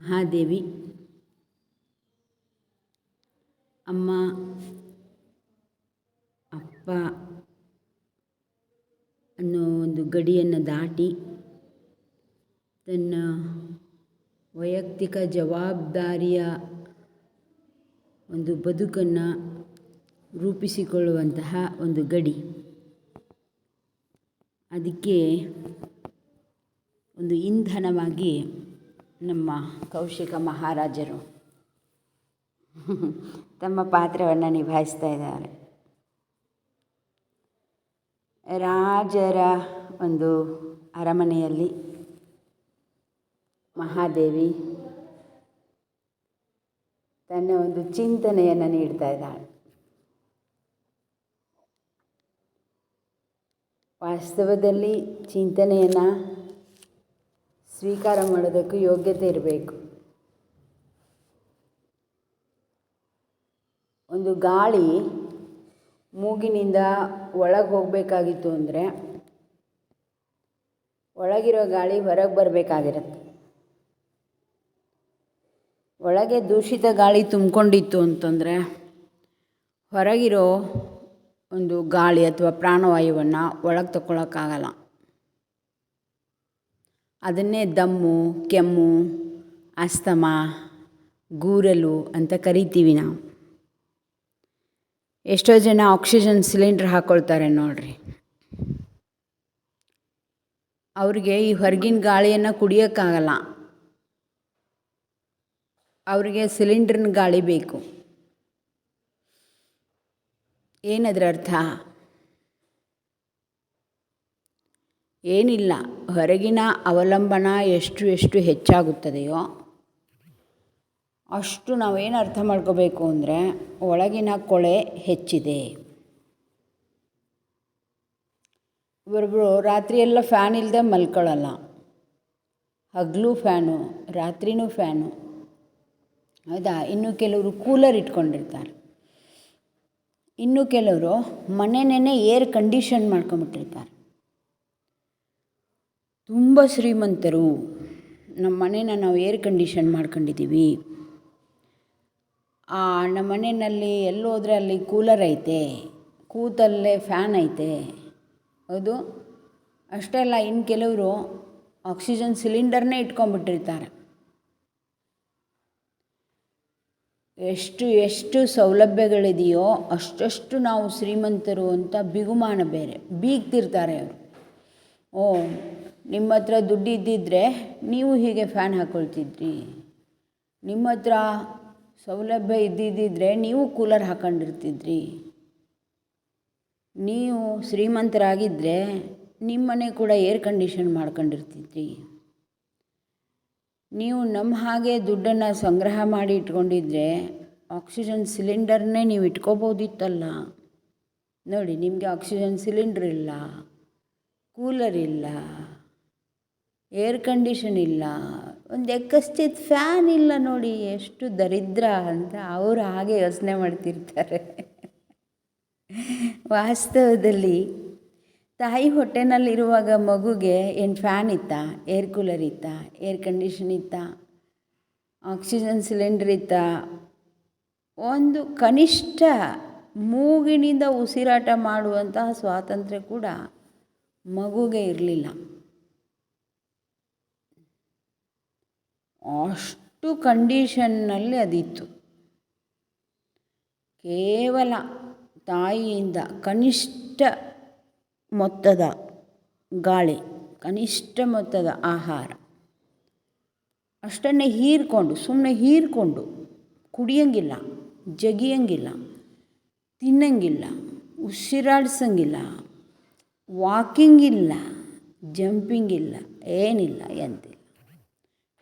ಮಹಾದೇವಿ ಅಮ್ಮ ಅಪ್ಪ ಅನ್ನೋ ಒಂದು ಗಡಿಯನ್ನು ದಾಟಿ ತನ್ನ ವೈಯಕ್ತಿಕ ಜವಾಬ್ದಾರಿಯ ಒಂದು ಬದುಕನ್ನು ರೂಪಿಸಿಕೊಳ್ಳುವಂತಹ ಒಂದು ಗಡಿ. ಅದಕ್ಕೆ ಒಂದು ಇಂಧನವಾಗಿ ನಮ್ಮ ಕೌಶಿಕ ಮಹಾರಾಜರು ತಮ್ಮ ಪಾತ್ರವನ್ನು ನಿಭಾಯಿಸ್ತಾ ಇದ್ದಾರೆ. ರಾಜರ ಒಂದು ಅರಮನೆಯಲ್ಲಿ ಮಹಾದೇವಿ ತನ್ನ ಒಂದು ಚಿಂತನೆಯನ್ನು ನೀಡ್ತಾ ಇದ್ದಾಳೆ. ವಾಸ್ತವದಲ್ಲಿ ಚಿಂತನೆಯನ್ನು ಸ್ವೀಕಾರ ಮಾಡೋದಕ್ಕೂ ಯೋಗ್ಯತೆ ಇರಬೇಕು. ಒಂದು ಗಾಳಿ ಮೂಗಿನಿಂದ ಒಳಗೆ ಹೋಗಬೇಕಾಗಿತ್ತು ಅಂದರೆ ಒಳಗಿರೋ ಗಾಳಿ ಹೊರಗೆ ಬರಬೇಕಾಗಿರುತ್ತೆ. ಒಳಗೆ ದೂಷಿತ ಗಾಳಿ ತುಂಬಿಕೊಂಡಿತ್ತು ಅಂತಂದರೆ ಹೊರಗಿರೋ ಒಂದು ಗಾಳಿ ಅಥವಾ ಪ್ರಾಣವಾಯುವನ್ನು ಒಳಗೆ ತಗೊಳ್ಳೋಕ್ಕಾಗಲ್ಲ. ಅದನ್ನೇ ದಮ್ಮು, ಕೆಮ್ಮು, ಅಸ್ತಮ, ಗೂರಲು ಅಂತ ಕರಿತೀವಿ ನಾವು. ಎಷ್ಟೋ ಜನ ಆಕ್ಸಿಜನ್ ಸಿಲಿಂಡ್ರ್ ಹಾಕ್ಕೊಳ್ತಾರೆ ನೋಡ್ರಿ. ಅವ್ರಿಗೆ ಈ ಹೊರಗಿನ ಗಾಳಿಯನ್ನು ಕುಡಿಯೋಕ್ಕಾಗಲ್ಲ. ಅವ್ರಿಗೆ ಸಿಲಿಂಡ್ರಿನ ಗಾಳಿ ಬೇಕು. ಏನದರ ಅರ್ಥ? ಏನಿಲ್ಲ, ಹೊರಗಿನ ಅವಲಂಬನ ಎಷ್ಟು ಹೆಚ್ಚಾಗುತ್ತದೆಯೋ ಅಷ್ಟು ನಾವೇನು ಅರ್ಥ ಮಾಡ್ಕೋಬೇಕು ಅಂದರೆ ಒಳಗಿನ ಕೊಳೆ ಹೆಚ್ಚಿದೆ. ಒಬ್ಬೊಬ್ಬರು ರಾತ್ರಿಯೆಲ್ಲ ಫ್ಯಾನ್ ಇಲ್ಲದೆ ಮಲ್ಕೊಳ್ಳಲ್ಲ. ಹಗಲು ಫ್ಯಾನು, ರಾತ್ರಿನೂ ಫ್ಯಾನು, ಹೌದಾ? ಇನ್ನು ಕೆಲವರು ಕೂಲರ್ ಇಟ್ಕೊಂಡಿರ್ತಾರೆ. ಇನ್ನು ಕೆಲವರು ಮನೆಯೇ ಏರ್ ಕಂಡೀಷನ್ ಮಾಡ್ಕೊಂಬಿಟ್ಟಿರ್ತಾರೆ. ತುಂಬ ಶ್ರೀಮಂತರು, ನಮ್ಮ ಮನೇನ ನಾವು ಏರ್ ಕಂಡೀಷನ್ ಮಾಡ್ಕೊಂಡಿದ್ದೀವಿ, ನಮ್ಮ ಮನೆಯಲ್ಲಿ ಎಲ್ಲೋದ್ರೆ ಅಲ್ಲಿ ಕೂಲರ್ ಐತೆ, ಕೂತಲ್ಲೇ ಫ್ಯಾನ್ ಐತೆ, ಹೌದು. ಅಷ್ಟೇ ಅಲ್ಲ, ಇನ್ನು ಕೆಲವರು ಆಕ್ಸಿಜನ್ ಸಿಲಿಂಡರ್ನೇ ಇಟ್ಕೊಂಡ್ಬಿಟ್ಟಿರ್ತಾರೆ. ಎಷ್ಟು ಸೌಲಭ್ಯಗಳಿದೆಯೋ ಅಷ್ಟು ನಾವು ಶ್ರೀಮಂತರು ಅಂತ ಬಿಗುಮಾನ ಬೇರೆ ಬೀಗ್ತಿರ್ತಾರೆ ಅವರು. ನಿಮ್ಮ ಹತ್ರ ದುಡ್ಡು ಇದ್ದಿದ್ದರೆ ನೀವು ಹೀಗೆ ಫ್ಯಾನ್ ಹಾಕ್ಕೊಳ್ತಿದ್ರಿ, ನಿಮ್ಮ ಹತ್ರ ಸೌಲಭ್ಯ ಇದ್ದಿದ್ದರೆ ನೀವು ಕೂಲರ್ ಹಾಕ್ಕೊಂಡಿರ್ತಿದ್ರಿ, ನೀವು ಶ್ರೀಮಂತರಾಗಿದ್ದರೆ ನಿಮ್ಮ ಮನೆ ಕೂಡ ಏರ್ ಕಂಡೀಷನ್ ಮಾಡ್ಕೊಂಡಿರ್ತಿದ್ರಿ, ನೀವು ನಮ್ಮ ಹಾಗೆ ದುಡ್ಡನ್ನು ಸಂಗ್ರಹ ಮಾಡಿ ಇಟ್ಕೊಂಡಿದ್ರೆ ಆಕ್ಸಿಜನ್ ಸಿಲಿಂಡರ್ನೇ ನೀವು ಇಟ್ಕೋಬೋದಿತ್ತಲ್ಲ. ನೋಡಿ, ನಿಮಗೆ ಆಕ್ಸಿಜನ್ ಸಿಲಿಂಡ್ರ್ ಇಲ್ಲ, ಕೂಲರ್ ಇಲ್ಲ, ಏರ್ ಕಂಡೀಷನ್ ಇಲ್ಲ, ಒಂದು ಎಕ್ಕಸ್ತಿತ್ತು ಫ್ಯಾನ್ ಇಲ್ಲ. ನೋಡಿ ಎಷ್ಟು ದರಿದ್ರ ಅಂತ ಅವರು ಹಾಗೆ ಯೋಚನೆ ಮಾಡ್ತಿರ್ತಾರೆ. ವಾಸ್ತವದಲ್ಲಿ ತಾಯಿ ಹೊಟ್ಟೆನಲ್ಲಿರುವಾಗ ಮಗುಗೆ ಏನು ಫ್ಯಾನ್ ಇತ್ತಾ, ಏರ್ ಕೂಲರ್ ಇತ್ತಾ, ಏರ್ ಕಂಡೀಷನ್ ಇತ್ತಾ, ಆಕ್ಸಿಜನ್ ಸಿಲಿಂಡ್ರ್ ಇತ್ತಾ? ಒಂದು ಕನಿಷ್ಠ ಮೂಗಿನಿಂದ ಉಸಿರಾಟ ಮಾಡುವಂತಹ ಸ್ವಾತಂತ್ರ್ಯ ಕೂಡ ಮಗುಗೆ ಇರಲಿಲ್ಲ. ಅಷ್ಟು ಕಂಡೀಷನ್ನಲ್ಲಿ ಅದಿತ್ತು. ಕೇವಲ ತಾಯಿಯಿಂದ ಕನಿಷ್ಠ ಮೊತ್ತದ ಗಾಳಿ, ಕನಿಷ್ಠ ಮೊತ್ತದ ಆಹಾರ ಅಷ್ಟನ್ನೇ ಸುಮ್ಮನೆ ಹೀರ್ಕೊಂಡು ಕುಡಿಯೋಂಗಿಲ್ಲ, ಜಗಿಯೋಂಗಿಲ್ಲ, ತಿನ್ನೋಂಗಿಲ್ಲ, ಉಸಿರಾಡ್ಸೋಂಗಿಲ್ಲ, ವಾಕಿಂಗ್ ಇಲ್ಲ, ಜಂಪಿಂಗ್ ಇಲ್ಲ, ಏನಿಲ್ಲ, ಎಂತಿಲ್ಲ.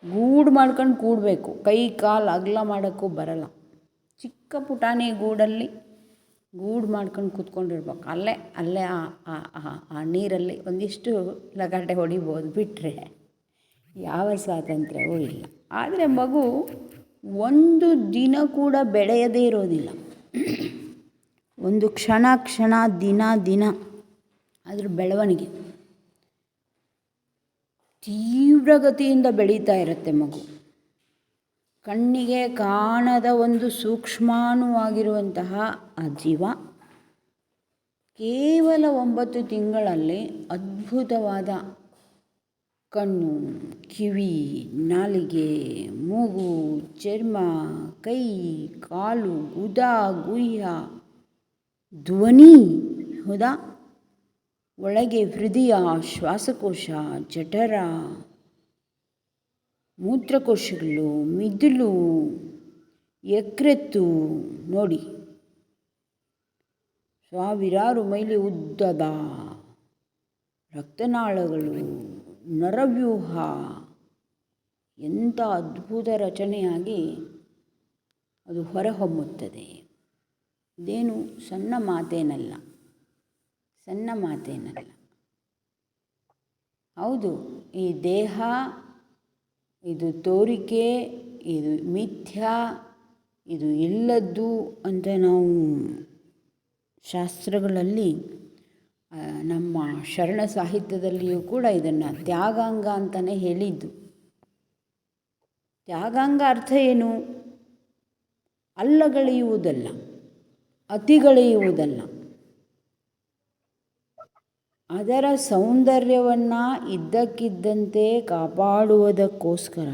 ಗೂಡು ಮಾಡ್ಕೊಂಡು ಕೂಡಬೇಕು, ಕೈ ಕಾಲು ಅಗಲ ಮಾಡೋಕ್ಕೂ ಬರಲ್ಲ. ಚಿಕ್ಕ ಪುಟಾಣಿ ಗೂಡು ಮಾಡ್ಕೊಂಡು ಕೂತ್ಕೊಂಡಿರ್ಬೇಕು. ಅಲ್ಲೇ ಆ ನೀರಲ್ಲಿ ಒಂದಿಷ್ಟು ಲಗಾಟೆ ಹೊಡಿಬೋದು, ಬಿಟ್ಟರೆ ಯಾವ ಸ್ವಾತಂತ್ರ್ಯವೂ ಇಲ್ಲ. ಆದರೆ ಮಗು ಒಂದು ದಿನ ಕೂಡ ಬೆಳೆಯದೇ ಇರೋದಿಲ್ಲ. ಒಂದು ಕ್ಷಣ ದಿನ ಅದ್ರ ಬೆಳವಣಿಗೆ ತೀವ್ರಗತಿಯಿಂದ ಬೆಳೀತಾ ಇರುತ್ತೆ ಮಗು. ಕಣ್ಣಿಗೆ ಕಾಣದ ಒಂದು ಸೂಕ್ಷ್ಮಾಣುವಾಗಿರುವಂತಹ ಆ ಜೀವ ಕೇವಲ 9 ತಿಂಗಳಲ್ಲಿ ಅದ್ಭುತವಾದ ಕಣ್ಣು, ಕಿವಿ, ನಾಲಿಗೆ, ಮೂಗು, ಚರ್ಮ, ಕೈ, ಕಾಲು, ಗುದ, ಗುಹ್ಯ, ಧ್ವನಿ, ಹೌದಾ, ಒಳಗೆ ಹೃದಯ, ಶ್ವಾಸಕೋಶ, ಜಠರ, ಮೂತ್ರಕೋಶಗಳು, ಮಿದುಳು, ಯಕೃತ್ತು, ನೋಡಿ ಸಾವಿರಾರು ಮೈಲಿ ಉದ್ದದ ರಕ್ತನಾಳಗಳು, ನರವ್ಯೂಹ, ಎಂಥ ಅದ್ಭುತ ರಚನೆಯಾಗಿ ಅದು ಹೊರಹೊಮ್ಮುತ್ತದೆ. ಇದೇನು ಸಣ್ಣ ಮಾತೇನಲ್ಲ. ಹೌದು, ಈ ದೇಹ ಇದು ತೋರಿಕೆ, ಇದು ಮಿಥ್ಯಾ, ಇದು ಇಲ್ಲದ್ದು ಅಂತ ನಾವು ಶಾಸ್ತ್ರಗಳಲ್ಲಿ ನಮ್ಮ ಶರಣ ಸಾಹಿತ್ಯದಲ್ಲಿಯೂ ಕೂಡ ಇದನ್ನು ತ್ಯಾಗಾಂಗ ಅಂತಲೇ ಹೇಳಿದ್ದು. ತ್ಯಾಗಾಂಗ ಅರ್ಥ ಏನು? ಅಲ್ಲಗಳೆಯುವುದಲ್ಲ, ಅತಿಗಳೆಯುವುದಲ್ಲ, ಅದರ ಸೌಂದರ್ಯವನ್ನು ಇದ್ದಕ್ಕಿದ್ದಂತೆ ಕಾಪಾಡುವುದಕ್ಕೋಸ್ಕರ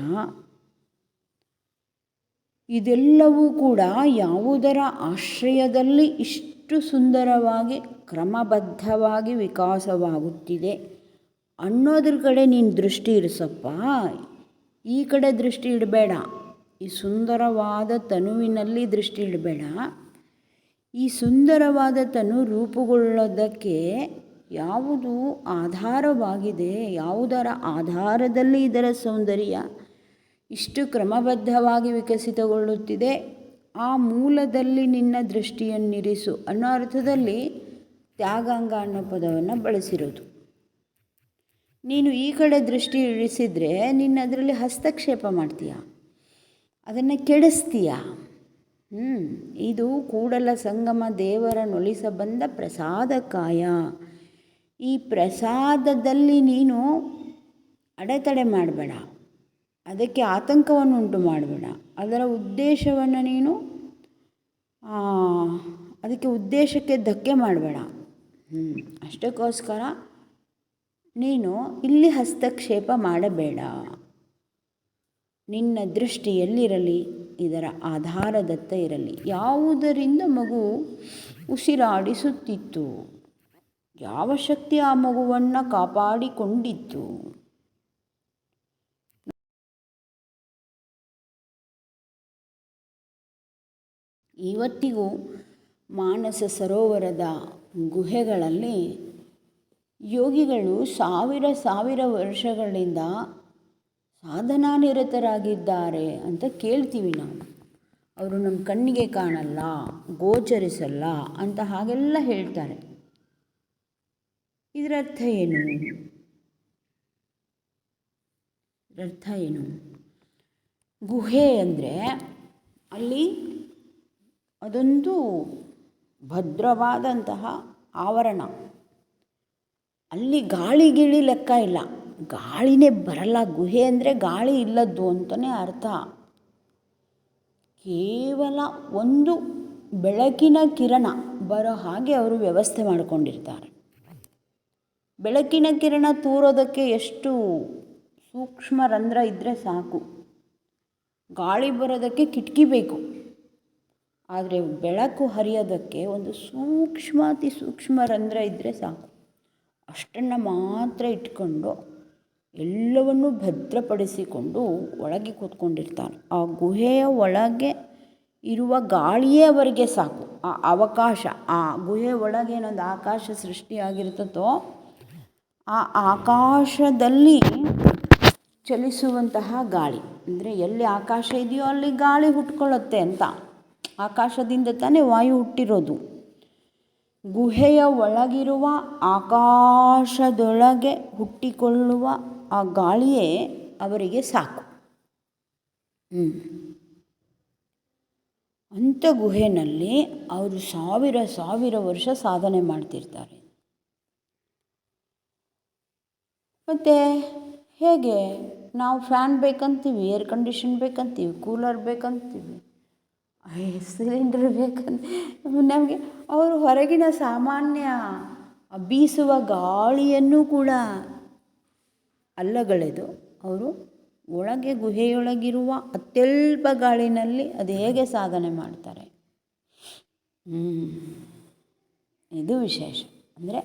ಇದೆಲ್ಲವೂ ಕೂಡ ಯಾವುದರ ಆಶ್ರಯದಲ್ಲಿ ಇಷ್ಟು ಸುಂದರವಾಗಿ ಕ್ರಮಬದ್ಧವಾಗಿ ವಿಕಾಸವಾಗುತ್ತಿದೆ ಅನ್ನೋದ್ರ ಕಡೆ ನೀನು ದೃಷ್ಟಿ ಇರಿಸಪ್ಪ. ಈ ಕಡೆ ದೃಷ್ಟಿ ಇಡಬೇಡ. ಈ ಸುಂದರವಾದ ತನುವಿನಲ್ಲಿ ದೃಷ್ಟಿ ಇಡಬೇಡ. ಈ ಸುಂದರವಾದ ತನು ರೂಪುಗೊಳ್ಳೋದಕ್ಕೆ ಯಾವುದು ಆಧಾರವಾಗಿದೆ, ಯಾವುದರ ಆಧಾರದಲ್ಲಿ ಇದರ ಸೌಂದರ್ಯ ಇಷ್ಟು ಕ್ರಮಬದ್ಧವಾಗಿ ವಿಕಸಿತಗೊಳ್ಳುತ್ತಿದೆ, ಆ ಮೂಲದಲ್ಲಿ ನಿನ್ನ ದೃಷ್ಟಿಯನ್ನಿರಿಸು ಅನ್ನೋ ಅರ್ಥದಲ್ಲಿ ತ್ಯಾಗಾಂಗ ಅನ್ನೋ ಪದವನ್ನು ಬಳಸಿರೋದು. ನೀನು ಈ ಕಡೆ ದೃಷ್ಟಿ ಇರಿಸಿದರೆ ನಿನ್ನ ಅದರಲ್ಲಿ ಹಸ್ತಕ್ಷೇಪ ಮಾಡ್ತೀಯ, ಅದನ್ನು ಕೆಡಿಸ್ತೀಯ. ಇದು ಕೂಡಲ ಸಂಗಮ ದೇವರ ನೊಲಿಸ ಬಂದ ಪ್ರಸಾದಕಾಯ. ಈ ಪ್ರಸಾದದಲ್ಲಿ ನೀನು ಅಡೆತಡೆ ಮಾಡಬೇಡ, ಅದಕ್ಕೆ ಆತಂಕವನ್ನು ಉಂಟು ಮಾಡಬೇಡ, ಅದರ ಉದ್ದೇಶವನ್ನು ನೀನು ಅದಕ್ಕೆ ಉದ್ದೇಶಕ್ಕೆ ಧಕ್ಕೆ ಮಾಡಬೇಡ. ಅಷ್ಟಕ್ಕೋಸ್ಕರ ನೀನು ಇಲ್ಲಿ ಹಸ್ತಕ್ಷೇಪ ಮಾಡಬೇಡ. ನಿನ್ನ ದೃಷ್ಟಿ ಎಲ್ಲಿರಲಿ? ಇದರ ಆಧಾರದತ್ತ ಇರಲಿ. ಯಾವುದರಿಂದ ಮಗು ಉಸಿರಾಡಿಸುತ್ತಿತ್ತು, ಯಾವ ಶಕ್ತಿ ಆ ಮಗುವನ್ನು ಕಾಪಾಡಿಕೊಂಡಿತ್ತು. ಇವತ್ತಿಗೂ ಮಾನಸ ಸರೋವರದ ಗುಹೆಗಳಲ್ಲಿ ಯೋಗಿಗಳು ಸಾವಿರ ವರ್ಷಗಳಿಂದ ಸಾಧನಾ ನಿರತರಾಗಿದ್ದಾರೆ ಅಂತ ಕೇಳ್ತೀವಿ ನಾವು. ಅವರು ನಮ್ಮ ಕಣ್ಣಿಗೆ ಕಾಣಲ್ಲ, ಗೋಚರಿಸಲ್ಲ ಅಂತ ಹಾಗೆಲ್ಲ ಹೇಳ್ತಾರೆ. ಇದರ ಅರ್ಥ ಏನು? ಗುಹೆ ಅಂದರೆ ಅಲ್ಲಿ ಅದೊಂದು ಭದ್ರವಾದಂತಹ ಆವರಣ. ಅಲ್ಲಿ ಗಾಳಿ ಲೆಕ್ಕ ಇಲ್ಲ, ಗಾಳಿನೇ ಬರಲ್ಲ. ಗುಹೆ ಅಂದರೆ ಗಾಳಿ ಇಲ್ಲದ್ದು ಅಂತಲೇ ಅರ್ಥ. ಕೇವಲ ಒಂದು ಬೆಳಕಿನ ಕಿರಣ ಬರೋ ಹಾಗೆ ಅವರು ವ್ಯವಸ್ಥೆ ಮಾಡಿಕೊಂಡಿರ್ತಾರೆ. ಬೆಳಕಿನ ಕಿರಣ ತೂರೋದಕ್ಕೆ ಎಷ್ಟು ಸೂಕ್ಷ್ಮ ರಂಧ್ರ ಇದ್ದರೆ ಸಾಕು, ಗಾಳಿ ಬರೋದಕ್ಕೆ ಕಿಟಕಿ ಬೇಕು. ಆದರೆ ಬೆಳಕು ಹರಿಯೋದಕ್ಕೆ ಒಂದು ಅತಿ ಸೂಕ್ಷ್ಮ ರಂಧ್ರ ಇದ್ದರೆ ಸಾಕು. ಅಷ್ಟನ್ನು ಮಾತ್ರ ಇಟ್ಕೊಂಡು ಎಲ್ಲವನ್ನೂ ಭದ್ರಪಡಿಸಿಕೊಂಡು ಒಳಗೆ ಕೂತ್ಕೊಂಡಿರ್ತಾರೆ. ಆ ಗುಹೆಯ ಒಳಗೆ ಇರುವ ಗಾಳಿಯೇ ಅವರಿಗೆ ಸಾಕು. ಆ ಅವಕಾಶ, ಆ ಗುಹೆ ಒಳಗೆ ಏನೊಂದು ಆಕಾಶ ಸೃಷ್ಟಿಯಾಗಿರ್ತದೋ ಆ ಆಕಾಶದಲ್ಲಿ ಚಲಿಸುವಂತಹ ಗಾಳಿ, ಅಂದರೆ ಎಲ್ಲಿ ಆಕಾಶ ಇದೆಯೋ ಅಲ್ಲಿ ಗಾಳಿ ಹುಟ್ಕೊಳ್ಳುತ್ತೆ ಅಂತ. ಆಕಾಶದಿಂದ ತಾನೇ ವಾಯು ಹುಟ್ಟಿರೋದು. ಗುಹೆಯ ಒಳಗಿರುವ ಆಕಾಶದೊಳಗೆ ಹುಟ್ಟಿಕೊಳ್ಳುವ ಆ ಗಾಳಿಯೇ ಅವರಿಗೆ ಸಾಕು. ಅಂಥ ಗುಹೆಯಲ್ಲಿ ಅವರು ಸಾವಿರ ವರ್ಷ ಸಾಧನೆ ಮಾಡ್ತಿರ್ತಾರೆ. ಮತ್ತು ಹೇಗೆ ನಾವು ಫ್ಯಾನ್ ಬೇಕಂತೀವಿ, ಏರ್ ಕಂಡೀಷನ್ ಬೇಕಂತೀವಿ, ಕೂಲರ್ ಬೇಕಂತೀವಿ, ಸಿಲಿಂಡರ್ ಬೇಕಂತ ನಮಗೆ ಅವರು ಹೊರಗಿನ ಸಾಮಾನ್ಯ ಬೀಸುವ ಗಾಳಿಯನ್ನು ಕೂಡ ಅಲ್ಲಗಳೆದು ಅವರು ಒಳಗೆ ಗುಹೆಯೊಳಗಿರುವ ಅತ್ಯಲ್ಪ ಗಾಳಿನಲ್ಲಿ ಅದು ಹೇಗೆ ಸಾಧನೆ ಮಾಡ್ತಾರೆ. ಇದು ವಿಶೇಷ. ಅಂದರೆ